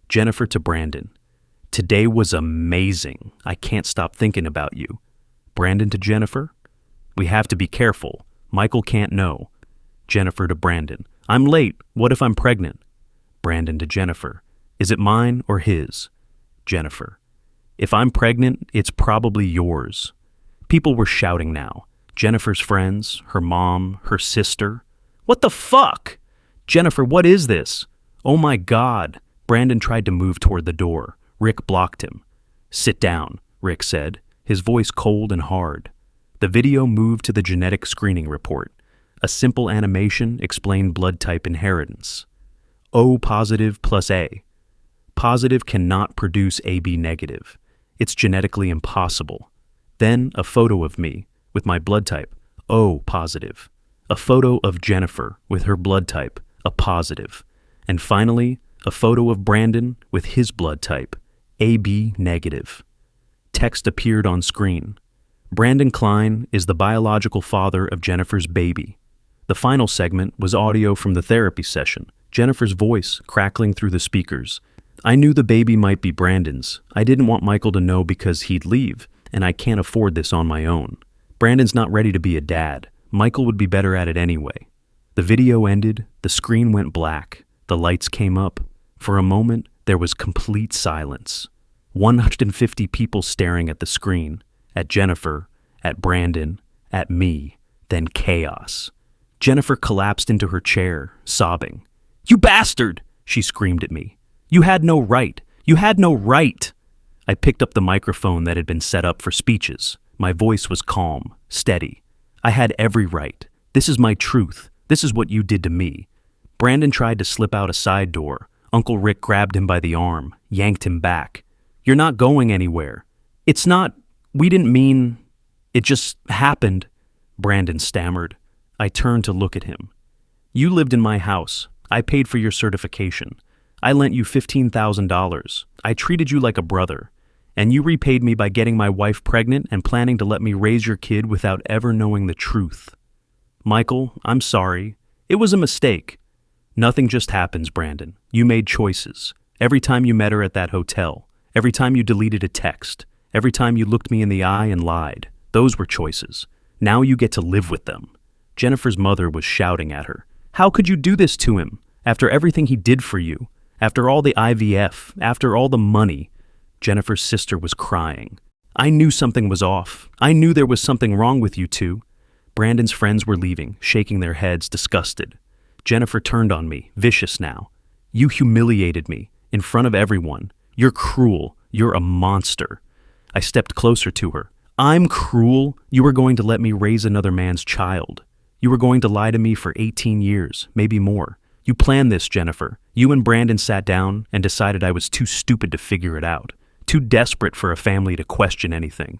Jennifer to Brandon. "Today was amazing. I can't stop thinking about you." Brandon to Jennifer. "We have to be careful. Michael can't know." Jennifer to Brandon. "I'm late. What if I'm pregnant?" Brandon to Jennifer. "Is it mine or his?" Jennifer. "If I'm pregnant, it's probably yours." People were shouting now. Jennifer's friends, her mom, her sister. "What the fuck? Jennifer, what is this? Oh my God." Brandon tried to move toward the door. Rick blocked him. "Sit down," Rick said, his voice cold and hard. The video moved to the genetic screening report. A simple animation explained blood type inheritance. O positive plus A. Positive cannot produce AB negative. It's genetically impossible. Then a photo of me with my blood type, O positive. A photo of Jennifer with her blood type, a positive. And finally, A photo of Brandon with his blood type, AB negative. Text appeared on screen. Brandon Klein is the biological father of Jennifer's baby. The final segment was audio from the therapy session, Jennifer's voice crackling through the speakers. I knew the baby might be Brandon's. I didn't want Michael to know because he'd leave, and I can't afford this on my own. Brandon's not ready to be a dad. Michael would be better at it anyway. The video ended, the screen went black, the lights came up. For a moment, there was complete silence. 150 people staring at the screen, at Jennifer, at Brandon, at me, then chaos. Jennifer collapsed into her chair, sobbing. "You bastard!" she screamed at me. "You had no right! You had no right!" I picked up the microphone that had been set up for speeches. My voice was calm, steady. I had every right. This is my truth. This is what you did to me. Brandon tried to slip out a side door. Uncle Rick grabbed him by the arm, yanked him back. "You're not going anywhere. It's not, we didn't mean, it just happened," Brandon stammered. I turned to look at him. "You lived in my house. I paid for your certification. I lent you $15,000. I treated you like a brother. And you repaid me by getting my wife pregnant and planning to let me raise your kid without ever knowing the truth. Michael, I'm sorry. It was a mistake. Nothing just happens, Brandon. You made choices. Every time you met her at that hotel. Every time you deleted a text. Every time you looked me in the eye and lied. Those were choices. Now you get to live with them." Jennifer's mother was shouting at her. "How could you do this to him? After everything he did for you? After all the IVF? After all the money?" Jennifer's sister was crying. "I knew something was off. I knew there was something wrong with you two." Brandon's friends were leaving, shaking their heads, disgusted. Jennifer turned on me, vicious now. "You humiliated me, in front of everyone. You're cruel. You're a monster." I stepped closer to her. "I'm cruel? You were going to let me raise another man's child. You were going to lie to me for 18 years, maybe more. You planned this, Jennifer. You and Brandon sat down and decided I was too stupid to figure it out, too desperate for a family to question anything.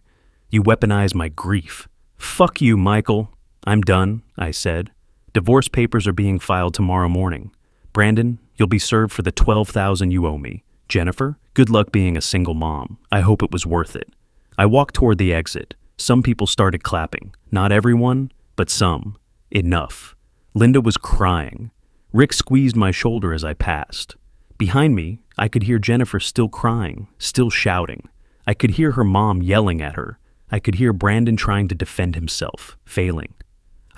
You weaponized my grief. Fuck you, Michael." "I'm done," I said. "Divorce papers are being filed tomorrow morning. Brandon, you'll be served for the $12,000 you owe me. Jennifer, good luck being a single mom. I hope it was worth it." I walked toward the exit. Some people started clapping. Not everyone, but some. Enough. Linda was crying. Rick squeezed my shoulder as I passed. Behind me, I could hear Jennifer still crying, still shouting. I could hear her mom yelling at her. I could hear Brandon trying to defend himself, failing.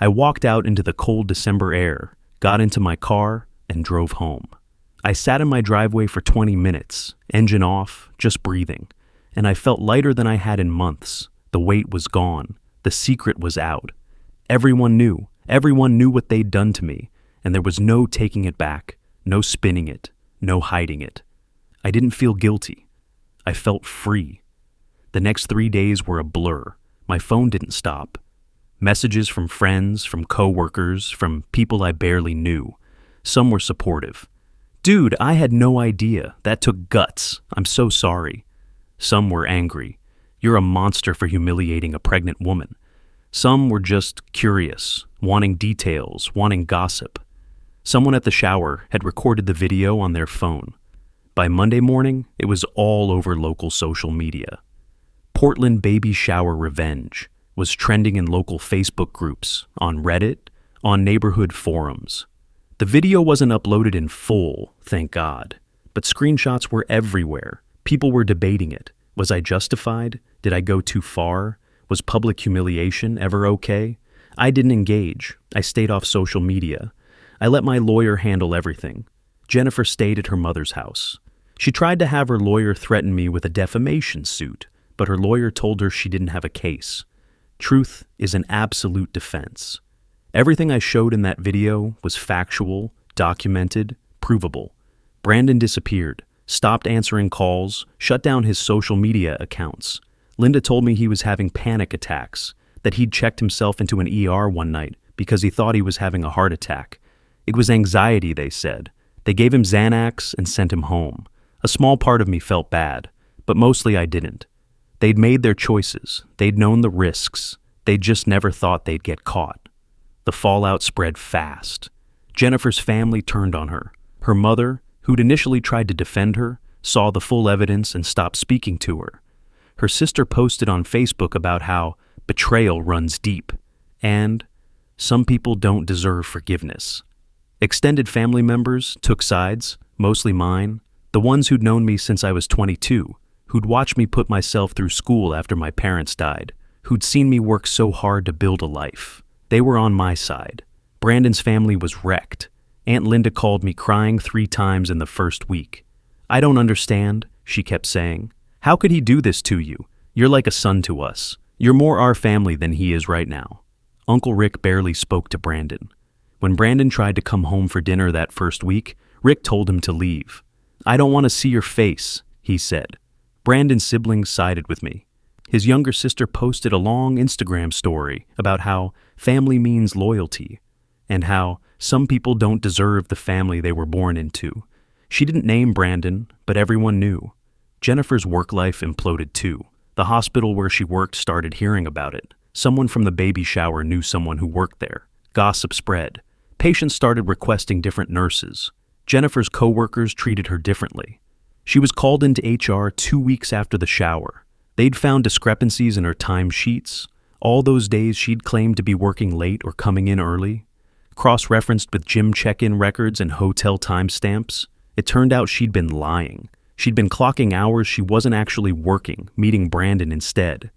I walked out into the cold December air, got into my car, and drove home. I sat in my driveway for 20 minutes, engine off, just breathing, and I felt lighter than I had in months. The weight was gone. The secret was out. Everyone knew. Everyone knew what they'd done to me, and there was no taking it back, no spinning it, no hiding it. I didn't feel guilty. I felt free. The next 3 days were a blur. My phone didn't stop. Messages from friends, from coworkers, from people I barely knew. Some were supportive. "Dude, I had no idea. That took guts. I'm so sorry." Some were angry. "You're a monster for humiliating a pregnant woman." Some were just curious, wanting details, wanting gossip. Someone at the shower had recorded the video on their phone. By Monday morning, it was all over local social media. Portland baby shower revenge was trending in local Facebook groups, on Reddit, on neighborhood forums. The video wasn't uploaded in full, thank God, but screenshots were everywhere. People were debating it. Was I justified? Did I go too far? Was public humiliation ever okay? I didn't engage. I stayed off social media. I let my lawyer handle everything. Jennifer stayed at her mother's house. She tried to have her lawyer threaten me with a defamation suit, but her lawyer told her she didn't have a case. Truth is an absolute defense. Everything I showed in that video was factual, documented, provable. Brandon disappeared, stopped answering calls, shut down his social media accounts. Linda told me he was having panic attacks, that he'd checked himself into an ER one night because he thought he was having a heart attack. It was anxiety, they said. They gave him Xanax and sent him home. A small part of me felt bad, but mostly I didn't. They'd made their choices. They'd known the risks. They'd just never thought they'd get caught. The fallout spread fast. Jennifer's family turned on her. Her mother, who'd initially tried to defend her, saw the full evidence and stopped speaking to her. Her sister posted on Facebook about how betrayal runs deep, and some people don't deserve forgiveness. Extended family members took sides, mostly mine, the ones who'd known me since I was 22, who'd watched me put myself through school after my parents died, who'd seen me work so hard to build a life. They were on my side. Brandon's family was wrecked. Aunt Linda called me crying 3 times in the first week. "I don't understand," she kept saying. "How could he do this to you? You're like a son to us. You're more our family than he is right now." Uncle Rick barely spoke to Brandon. When Brandon tried to come home for dinner that first week, Rick told him to leave. "I don't want to see your face," he said. Brandon's siblings sided with me. His younger sister posted a long Instagram story about how family means loyalty, and how some people don't deserve the family they were born into. She didn't name Brandon, but everyone knew. Jennifer's work life imploded too. The hospital where she worked started hearing about it. Someone from the baby shower knew someone who worked there. Gossip spread. Patients started requesting different nurses. Jennifer's coworkers treated her differently. She was called into HR 2 weeks after the shower. They'd found discrepancies in her time sheets. All those days she'd claimed to be working late or coming in early. Cross-referenced with gym check-in records and hotel timestamps, it turned out she'd been lying. She'd been clocking hours she wasn't actually working, meeting Brandon instead.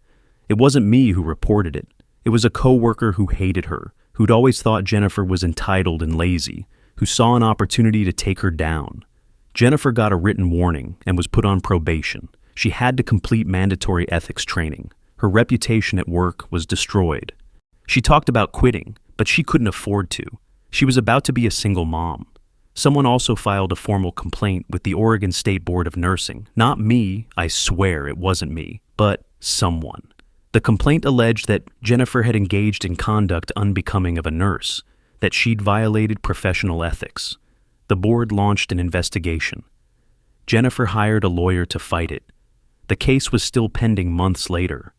It wasn't me who reported it. It was a coworker who hated her, who'd always thought Jennifer was entitled and lazy, who saw an opportunity to take her down. Jennifer got a written warning and was put on probation. She had to complete mandatory ethics training. Her reputation at work was destroyed. She talked about quitting, but she couldn't afford to. She was about to be a single mom. Someone also filed a formal complaint with the Oregon State Board of Nursing. Not me, I swear it wasn't me, but someone. The complaint alleged that Jennifer had engaged in conduct unbecoming of a nurse, that she'd violated professional ethics. The board launched an investigation. Jennifer hired a lawyer to fight it. The case was still pending months later.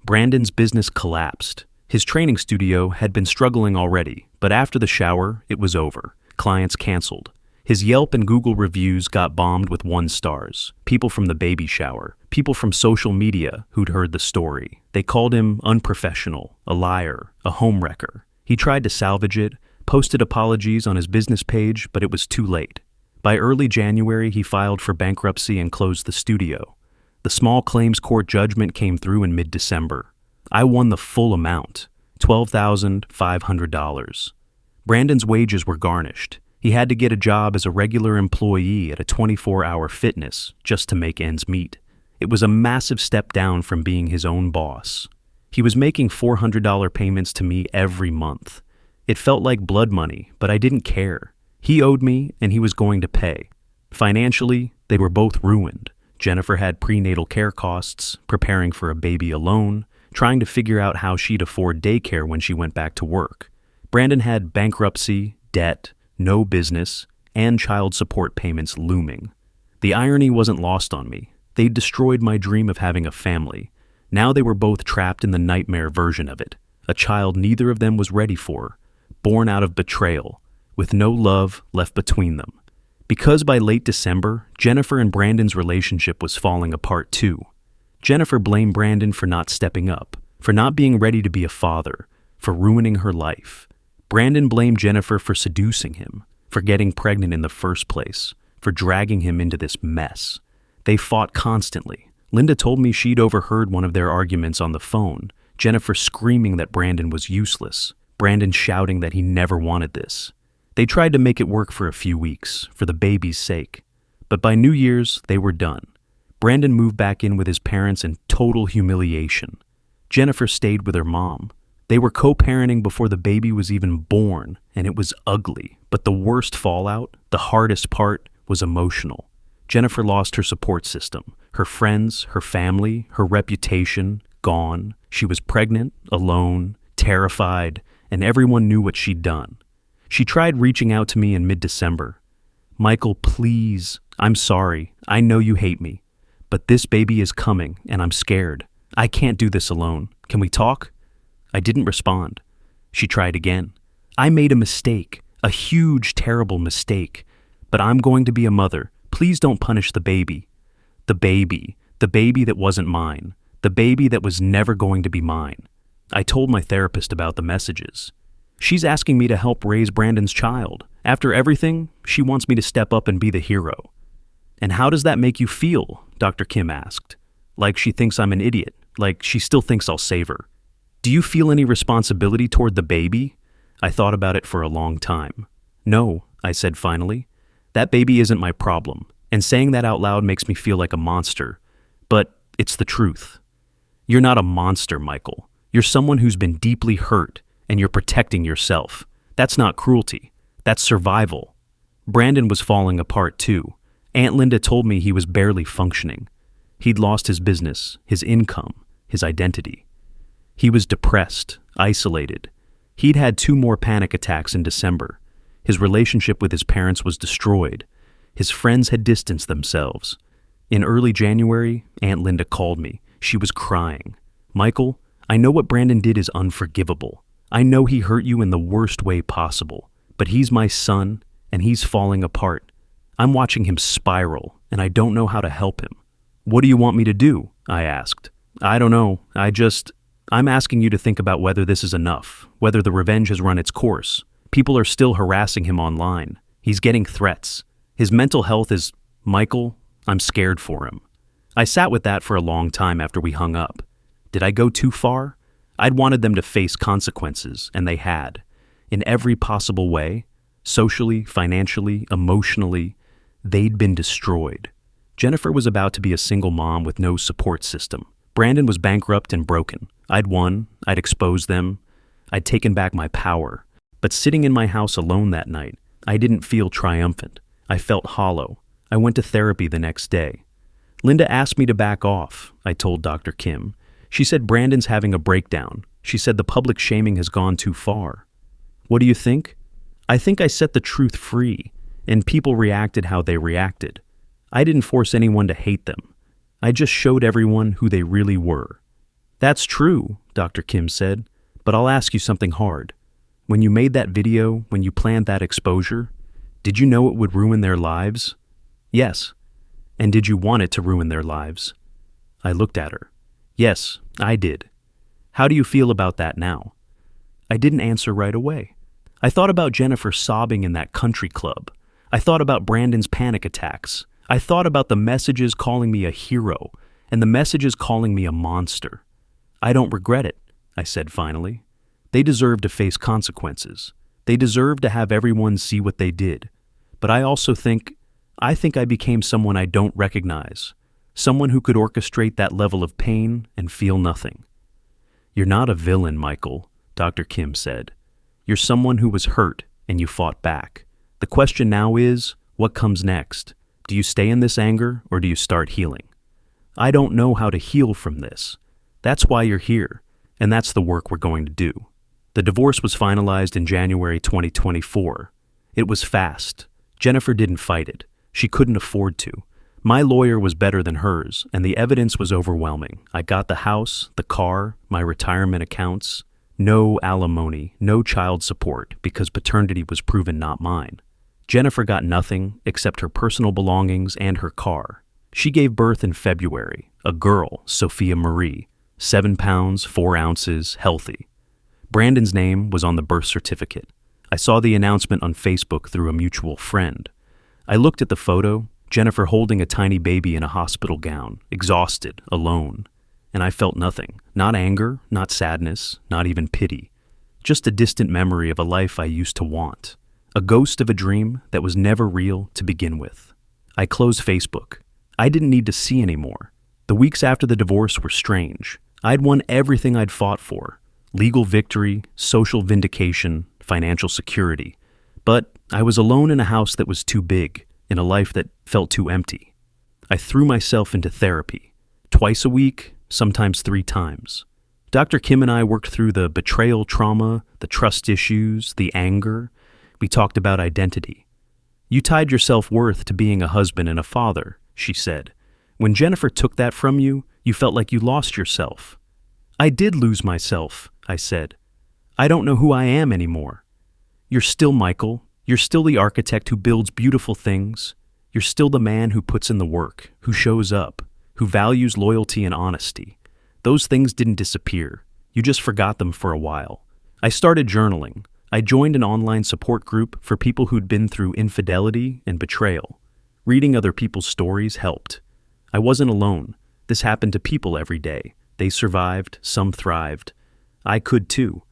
Brandon's business collapsed. His training studio had been struggling already, but after the shower, it was over. Clients canceled. His Yelp and Google reviews got bombed with 1 stars. People from the baby shower, people from social media who'd heard the story. They called him unprofessional, a liar, a homewrecker. He tried to salvage it, posted apologies on his business page, but it was too late. By early January, he filed for bankruptcy and closed the studio. The small claims court judgment came through in mid-December. I won the full amount, $12,500. Brandon's wages were garnished. He had to get a job as a regular employee at a 24-hour fitness just to make ends meet. It was a massive step down from being his own boss. He was making $400 payments to me every month. It felt like blood money, but I didn't care. He owed me, and he was going to pay. Financially, they were both ruined. Jennifer had prenatal care costs, preparing for a baby alone, trying to figure out how she'd afford daycare when she went back to work. Brandon had bankruptcy, debt, no business, and child support payments looming. The irony wasn't lost on me. They'd destroyed my dream of having a family. Now they were both trapped in the nightmare version of it, a child neither of them was ready for, born out of betrayal, with no love left between them. Because by late December, Jennifer and Brandon's relationship was falling apart too. Jennifer blamed Brandon for not stepping up, for not being ready to be a father, for ruining her life. Brandon blamed Jennifer for seducing him, for getting pregnant in the first place, for dragging him into this mess. They fought constantly. Linda told me she'd overheard one of their arguments on the phone, Jennifer screaming that Brandon was useless, Brandon shouting that he never wanted this. They tried to make it work for a few weeks, for the baby's sake. But by New Year's, they were done. Brandon moved back in with his parents in total humiliation. Jennifer stayed with her mom. They were co-parenting before the baby was even born, and it was ugly. But the worst fallout, the hardest part, was emotional. Jennifer lost her support system. Her friends, her family, her reputation, gone. She was pregnant, alone, terrified, and everyone knew what she'd done. She tried reaching out to me in mid-December. "Michael, please, I'm sorry. I know you hate me. But this baby is coming, and I'm scared. I can't do this alone. Can we talk?" I didn't respond. She tried again. "I made a mistake, a huge, terrible mistake. But I'm going to be a mother. Please don't punish the baby. The baby that wasn't mine. The baby that was never going to be mine. I told my therapist about the messages. She's asking me to help raise Brandon's child. After everything, she wants me to step up and be the hero. And how does that make you feel? Dr. Kim asked. Like she thinks I'm an idiot. Like she still thinks I'll save her. Do you feel any responsibility toward the baby? I thought about it for a long time. No, I said finally. That baby isn't my problem. And saying that out loud makes me feel like a monster. But it's the truth. You're not a monster, Michael. You're someone who's been deeply hurt, and you're protecting yourself. That's not cruelty. That's survival. Brandon was falling apart too. Aunt Linda told me he was barely functioning. He'd lost his business, his income, his identity. He was depressed, isolated. He'd had 2 more panic attacks in December. His relationship with his parents was destroyed. His friends had distanced themselves. In early January, Aunt Linda called me. She was crying. Michael, I know what Brandon did is unforgivable. I know he hurt you in the worst way possible. But he's my son, and he's falling apart. I'm watching him spiral, and I don't know how to help him. What do you want me to do? I asked. I don't know. I'm asking you to think about whether this is enough, whether the revenge has run its course. People are still harassing him online. He's getting threats. His mental health is, Michael, I'm scared for him. I sat with that for a long time after we hung up. Did I go too far? I'd wanted them to face consequences, and they had. In every possible way, socially, financially, emotionally, they'd been destroyed. Jennifer was about to be a single mom with no support system. Brandon was bankrupt and broken. I'd won. I'd exposed them. I'd taken back my power. But sitting in my house alone that night, I didn't feel triumphant. I felt hollow. I went to therapy the next day. Linda asked me to back off, I told Dr. Kim. She said Brandon's having a breakdown. She said the public shaming has gone too far. What do you think? I think I set the truth free, and people reacted how they reacted. I didn't force anyone to hate them. I just showed everyone who they really were. That's true, Dr. Kim said, but I'll ask you something hard. When you made that video, when you planned that exposure, did you know it would ruin their lives? Yes. And did you want it to ruin their lives? I looked at her. Yes, I did. How do you feel about that now? I didn't answer right away. I thought about Jennifer sobbing in that country club. I thought about Brandon's panic attacks. I thought about the messages calling me a hero and the messages calling me a monster. I don't regret it, I said finally. They deserve to face consequences. They deserve to have everyone see what they did. But I also think I became someone I don't recognize, someone who could orchestrate that level of pain and feel nothing. You're not a villain, Michael, Dr. Kim said. You're someone who was hurt and you fought back. The question now is, what comes next? Do you stay in this anger or do you start healing? I don't know how to heal from this. That's why you're here, and that's the work we're going to do. The divorce was finalized in January 2024. It was fast. Jennifer didn't fight it. She couldn't afford to. My lawyer was better than hers, and the evidence was overwhelming. I got the house, the car, my retirement accounts. No alimony, no child support, because paternity was proven not mine. Jennifer got nothing except her personal belongings and her car. She gave birth in February, a girl, Sophia Marie, 7 pounds, 4 ounces, healthy. Brandon's name was on the birth certificate. I saw the announcement on Facebook through a mutual friend. I looked at the photo, Jennifer holding a tiny baby in a hospital gown, exhausted, alone. And I felt nothing, not anger, not sadness, not even pity. Just a distant memory of a life I used to want. A ghost of a dream that was never real to begin with. I closed Facebook. I didn't need to see anymore. The weeks after the divorce were strange. I'd won everything I'd fought for. Legal victory, social vindication, financial security. But I was alone in a house that was too big, in a life that felt too empty. I threw myself into therapy. Twice a week, sometimes 3 times. Dr. Kim and I worked through the betrayal trauma, the trust issues, the anger. We talked about identity. You tied your self-worth to being a husband and a father, she said. When Jennifer took that from you, you felt like you lost yourself. I did lose myself, I said. I don't know who I am anymore. You're still Michael. You're still the architect who builds beautiful things. You're still the man who puts in the work, who shows up, who values loyalty and honesty. Those things didn't disappear. You just forgot them for a while. I started journaling. I joined an online support group for people who'd been through infidelity and betrayal. Reading other people's stories helped. I wasn't alone. This happened to people every day. They survived, some thrived. I could too.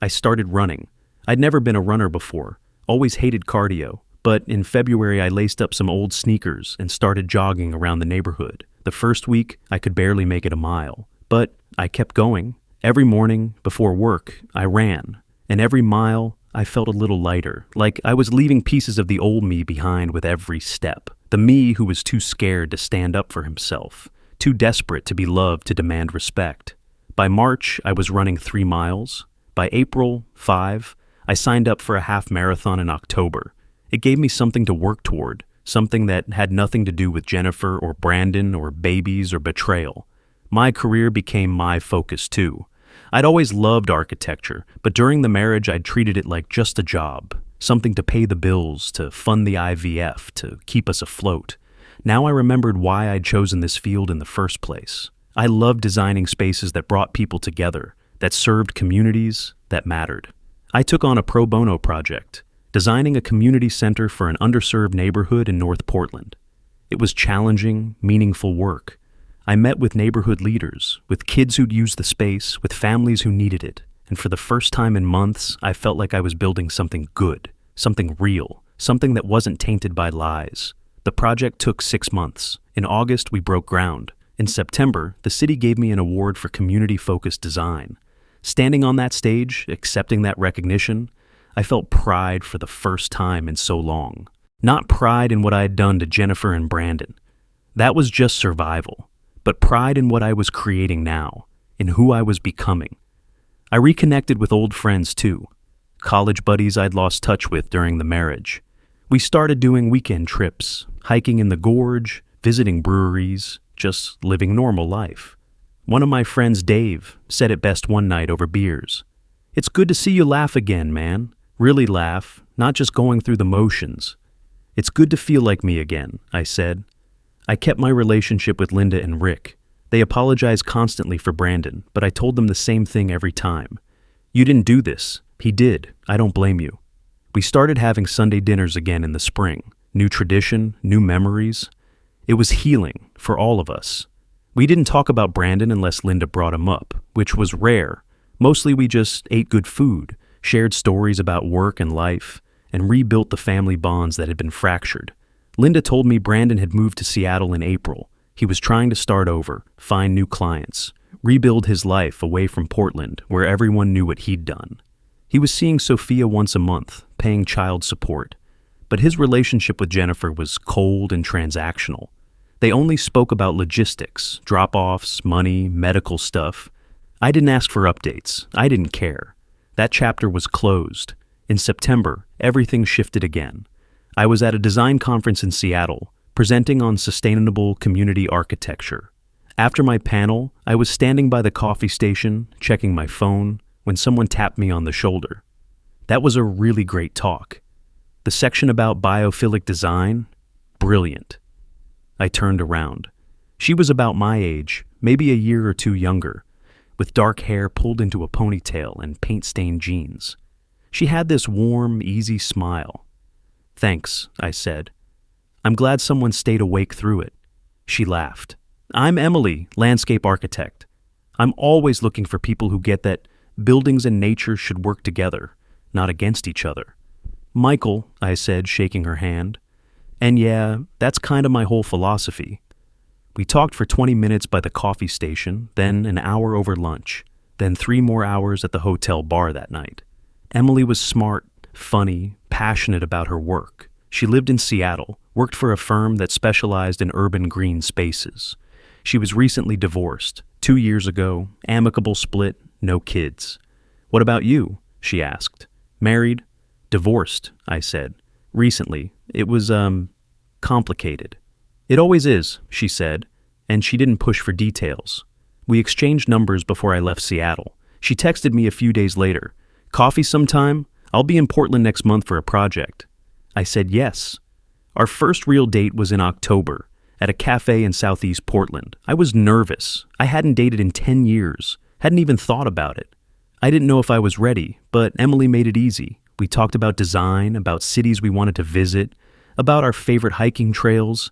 I started running. I'd never been a runner before, always hated cardio, but in February I laced up some old sneakers and started jogging around the neighborhood. The first week, I could barely make it a mile, but I kept going. Every morning, before work, I ran, and every mile, I felt a little lighter, like I was leaving pieces of the old me behind with every step. The me who was too scared to stand up for himself, too desperate to be loved to demand respect. By March, I was running 3 miles. By April, 5. I signed up for a half marathon in October. It gave me something to work toward, something that had nothing to do with Jennifer or Brandon or babies or betrayal. My career became my focus too. I'd always loved architecture, but during the marriage I'd treated it like just a job, something to pay the bills, to fund the IVF, to keep us afloat. Now I remembered why I'd chosen this field in the first place. I loved designing spaces that brought people together, that served communities, that mattered. I took on a pro bono project, designing a community center for an underserved neighborhood in North Portland. It was challenging, meaningful work. I met with neighborhood leaders, with kids who'd used the space, with families who needed it, and for the first time in months, I felt like I was building something good, something real, something that wasn't tainted by lies. The project took 6 months. In August, we broke ground. In September, the city gave me an award for community-focused design. Standing on that stage, accepting that recognition, I felt pride for the first time in so long. Not pride in what I had done to Jennifer and Brandon. That was just survival. But pride in what I was creating now, in who I was becoming. I reconnected with old friends too, college buddies I'd lost touch with during the marriage. We started doing weekend trips, hiking in the gorge, visiting breweries, just living normal life. One of my friends, Dave, said it best one night over beers. "It's good to see you laugh again, man. Really laugh, not just going through the motions. It's good to feel like me again," I said. I kept my relationship with Linda and Rick. They apologized constantly for Brandon, but I told them the same thing every time. "You didn't do this. He did. I don't blame you." We started having Sunday dinners again in the spring. New tradition, new memories. It was healing for all of us. We didn't talk about Brandon unless Linda brought him up, which was rare. Mostly we just ate good food, shared stories about work and life, and rebuilt the family bonds that had been fractured. Linda told me Brandon had moved to Seattle in April. He was trying to start over, find new clients, rebuild his life away from Portland, where everyone knew what he'd done. He was seeing Sophia once a month, paying child support. But his relationship with Jennifer was cold and transactional. They only spoke about logistics, drop-offs, money, medical stuff. I didn't ask for updates. I didn't care. That chapter was closed. In September, everything shifted again. I was at a design conference in Seattle, presenting on sustainable community architecture. After my panel, I was standing by the coffee station, checking my phone, when someone tapped me on the shoulder. That was a really great talk. The section about biophilic design, brilliant. I turned around. She was about my age, maybe a year or two younger, with dark hair pulled into a ponytail and paint-stained jeans. She had this warm, easy smile. "Thanks," I said. "I'm glad someone stayed awake through it." She laughed. "I'm Emily, landscape architect. I'm always looking for people who get that buildings and nature should work together, not against each other." "Michael," I said, shaking her hand. "And yeah, that's kind of my whole philosophy." We talked for 20 minutes by the coffee station, then an hour over lunch, then 3 more hours at the hotel bar that night. Emily was smart, funny, passionate about her work. She lived in Seattle, worked for a firm that specialized in urban green spaces. She was recently divorced, 2 years ago, amicable split, no kids. "What about you?" she asked. "Married?" "Divorced," I said. "Recently. It was, complicated." "It always is," she said, and she didn't push for details. We exchanged numbers before I left Seattle. She texted me a few days later. "Coffee sometime? I'll be in Portland next month for a project." I said yes. Our first real date was in October, at a cafe in Southeast Portland. I was nervous. I hadn't dated in 10 years, hadn't even thought about it. I didn't know if I was ready, but Emily made it easy. We talked about design, about cities we wanted to visit, about our favorite hiking trails.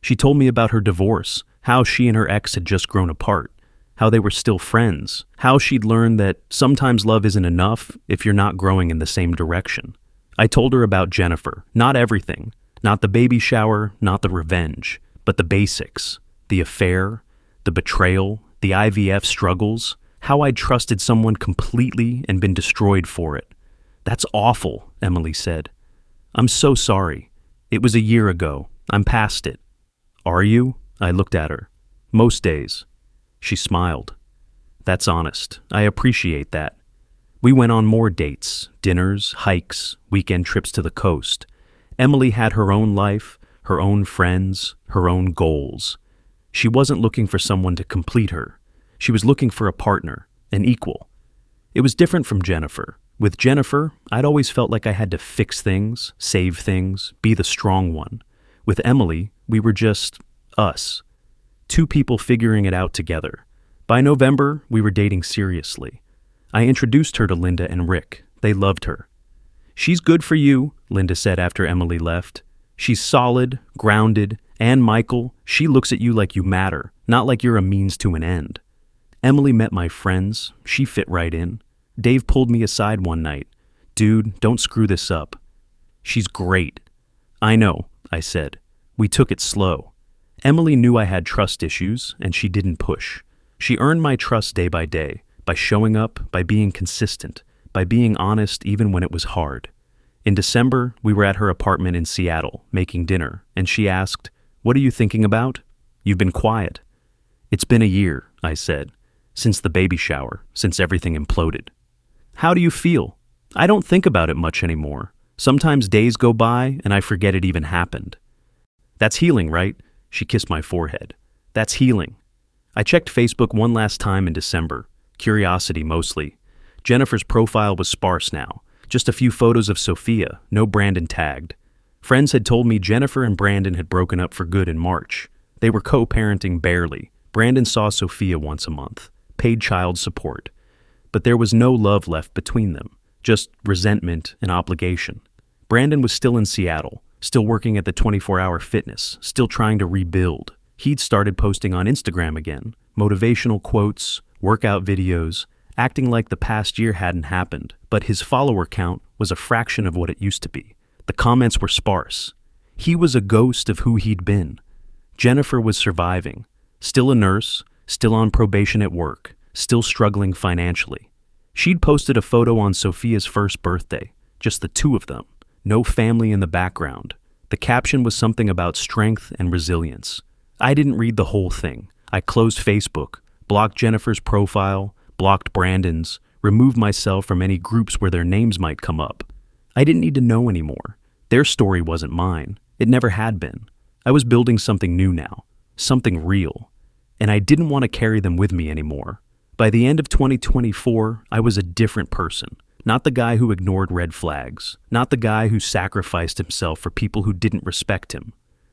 She told me about her divorce, how she and her ex had just grown apart, how they were still friends, how she'd learned that sometimes love isn't enough if you're not growing in the same direction. I told her about Jennifer, not everything, not the baby shower, not the revenge, but the basics, the affair, the betrayal, the IVF struggles, how I'd trusted someone completely and been destroyed for it. That's awful, Emily said. I'm so sorry. It was a year ago. I'm past it. Are you? I looked at her. Most days. She smiled. That's honest. I appreciate that. We went on more dates, dinners, hikes, weekend trips to the coast. Emily had her own life, her own friends, her own goals. She wasn't looking for someone to complete her. She was looking for a partner, an equal. It was different from Jennifer. With Jennifer, I'd always felt like I had to fix things, save things, be the strong one. With Emily, we were just us. Two people figuring it out together. By November, we were dating seriously. I introduced her to Linda and Rick. They loved her. She's good for you, Linda said after Emily left. She's solid, grounded, and Michael, she looks at you like you matter, not like you're a means to an end. Emily met my friends. She fit right in. Dave pulled me aside one night. Dude, don't screw this up. She's great. I know, I said. We took it slow. Emily knew I had trust issues, and she didn't push. She earned my trust day by showing up, by being consistent, by being honest even when it was hard. In December, we were at her apartment in Seattle, making dinner, and she asked, "What are you thinking about? You've been quiet." "It's been a year," I said, "since the baby shower, since everything imploded." "How do you feel?" "I don't think about it much anymore. Sometimes days go by and I forget it even happened." "That's healing, right?" She kissed my forehead. "That's healing." I checked Facebook one last time in December. Curiosity mostly. Jennifer's profile was sparse now. Just a few photos of Sophia, no Brandon tagged. Friends had told me Jennifer and Brandon had broken up for good in March. They were co-parenting barely. Brandon saw Sophia once a month, paid child support. But there was no love left between them, just resentment and obligation. Brandon was still in Seattle, still working at the 24-hour fitness, still trying to rebuild. He'd started posting on Instagram again, motivational quotes, workout videos, acting like the past year hadn't happened, but his follower count was a fraction of what it used to be. The comments were sparse. He was a ghost of who he'd been. Jennifer was surviving, still a nurse, still on probation at work, still struggling financially. She'd posted a photo on Sophia's first birthday, just the two of them, no family in the background. The caption was something about strength and resilience. I didn't read the whole thing. I closed Facebook, blocked Jennifer's profile, blocked Brandon's, removed myself from any groups where their names might come up. I didn't need to know anymore. Their story wasn't mine. It never had been. I was building something new now, something real, and I didn't want to carry them with me anymore. By the end of 2024, I was a different person. Not the guy who ignored red flags, not the guy who sacrificed himself for people who didn't respect him.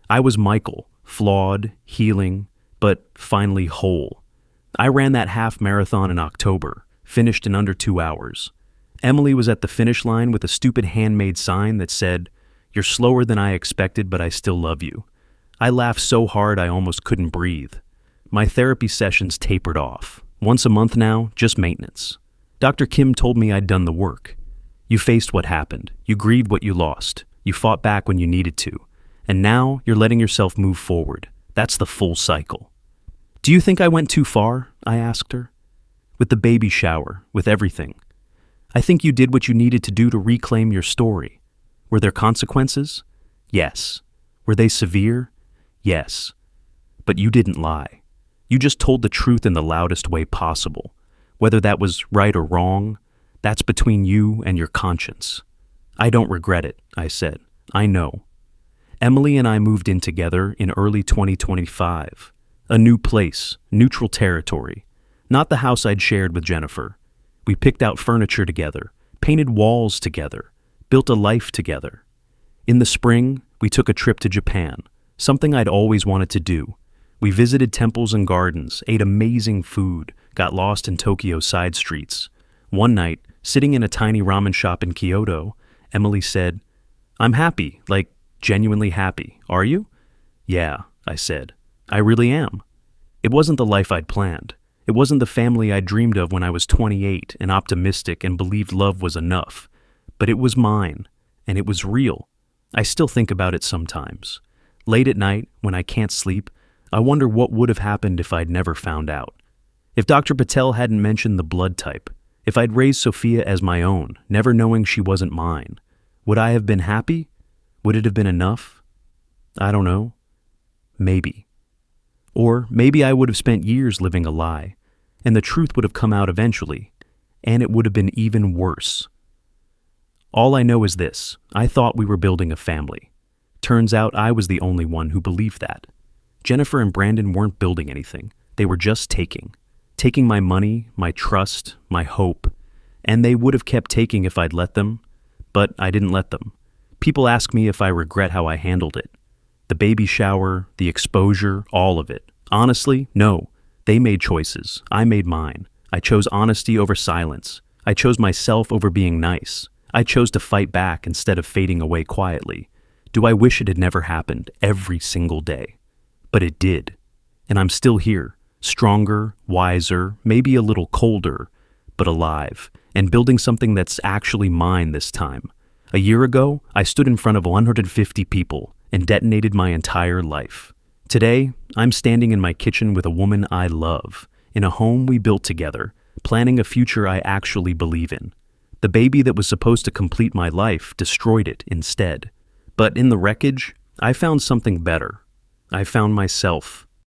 I was Michael, flawed, healing, but finally whole. I ran that half marathon in October, finished in under 2 hours. Emily was at the finish line with a stupid handmade sign that said, "You're slower than I expected, but I still love you." I laughed so hard I almost couldn't breathe. My therapy sessions tapered off. Once a month now, just maintenance. Dr. Kim told me I'd done the work. You faced what happened. You grieved what you lost. You fought back when you needed to. And now you're letting yourself move forward. That's the full cycle. "Do you think I went too far?" I asked her. "With the baby shower, with everything. I think you did what you needed to do to reclaim your story. Were there consequences? Yes. Were they severe? Yes. But you didn't lie. You just told the truth in the loudest way possible. Whether that was right or wrong, that's between you and your conscience." "I don't regret it," I said. "I know." Emily and I moved in together in early 2025. A new place, neutral territory. Not the house I'd shared with Jennifer. We picked out furniture together, painted walls together, built a life together. In the spring, we took a trip to Japan, something I'd always wanted to do. We visited temples and gardens, ate amazing food, got lost in Tokyo's side streets. One night, sitting in a tiny ramen shop in Kyoto, Emily said, "I'm happy, like genuinely happy. Are you?" "Yeah," I said. "I really am." It wasn't the life I'd planned. It wasn't the family I dreamed of when I was 28 and optimistic and believed love was enough. But it was mine, and it was real. I still think about it sometimes. Late at night, when I can't sleep, I wonder what would have happened if I'd never found out. If Dr. Patel hadn't mentioned the blood type, if I'd raised Sophia as my own, never knowing she wasn't mine, would I have been happy? Would it have been enough? I don't know. Maybe. Or maybe I would have spent years living a lie, and the truth would have come out eventually, and it would have been even worse. All I know is this: I thought we were building a family. Turns out I was the only one who believed that. Jennifer and Brandon weren't building anything. They were just taking my money, my trust, my hope, and they would have kept taking if I'd let them, but I didn't let them. People ask me if I regret how I handled it. The baby shower, the exposure, all of it. Honestly, no. They made choices. I made mine. I chose honesty over silence. I chose myself over being nice. I chose to fight back instead of fading away quietly. Do I wish it had never happened every single day? But it did. And I'm still here, stronger, wiser, maybe a little colder, but alive, and building something that's actually mine this time. A year ago, I stood in front of 150 people and detonated my entire life. Today, I'm standing in my kitchen with a woman I love, in a home we built together, planning a future I actually believe in. The baby that was supposed to complete my life destroyed it instead. But in the wreckage, I found something better. I found myself.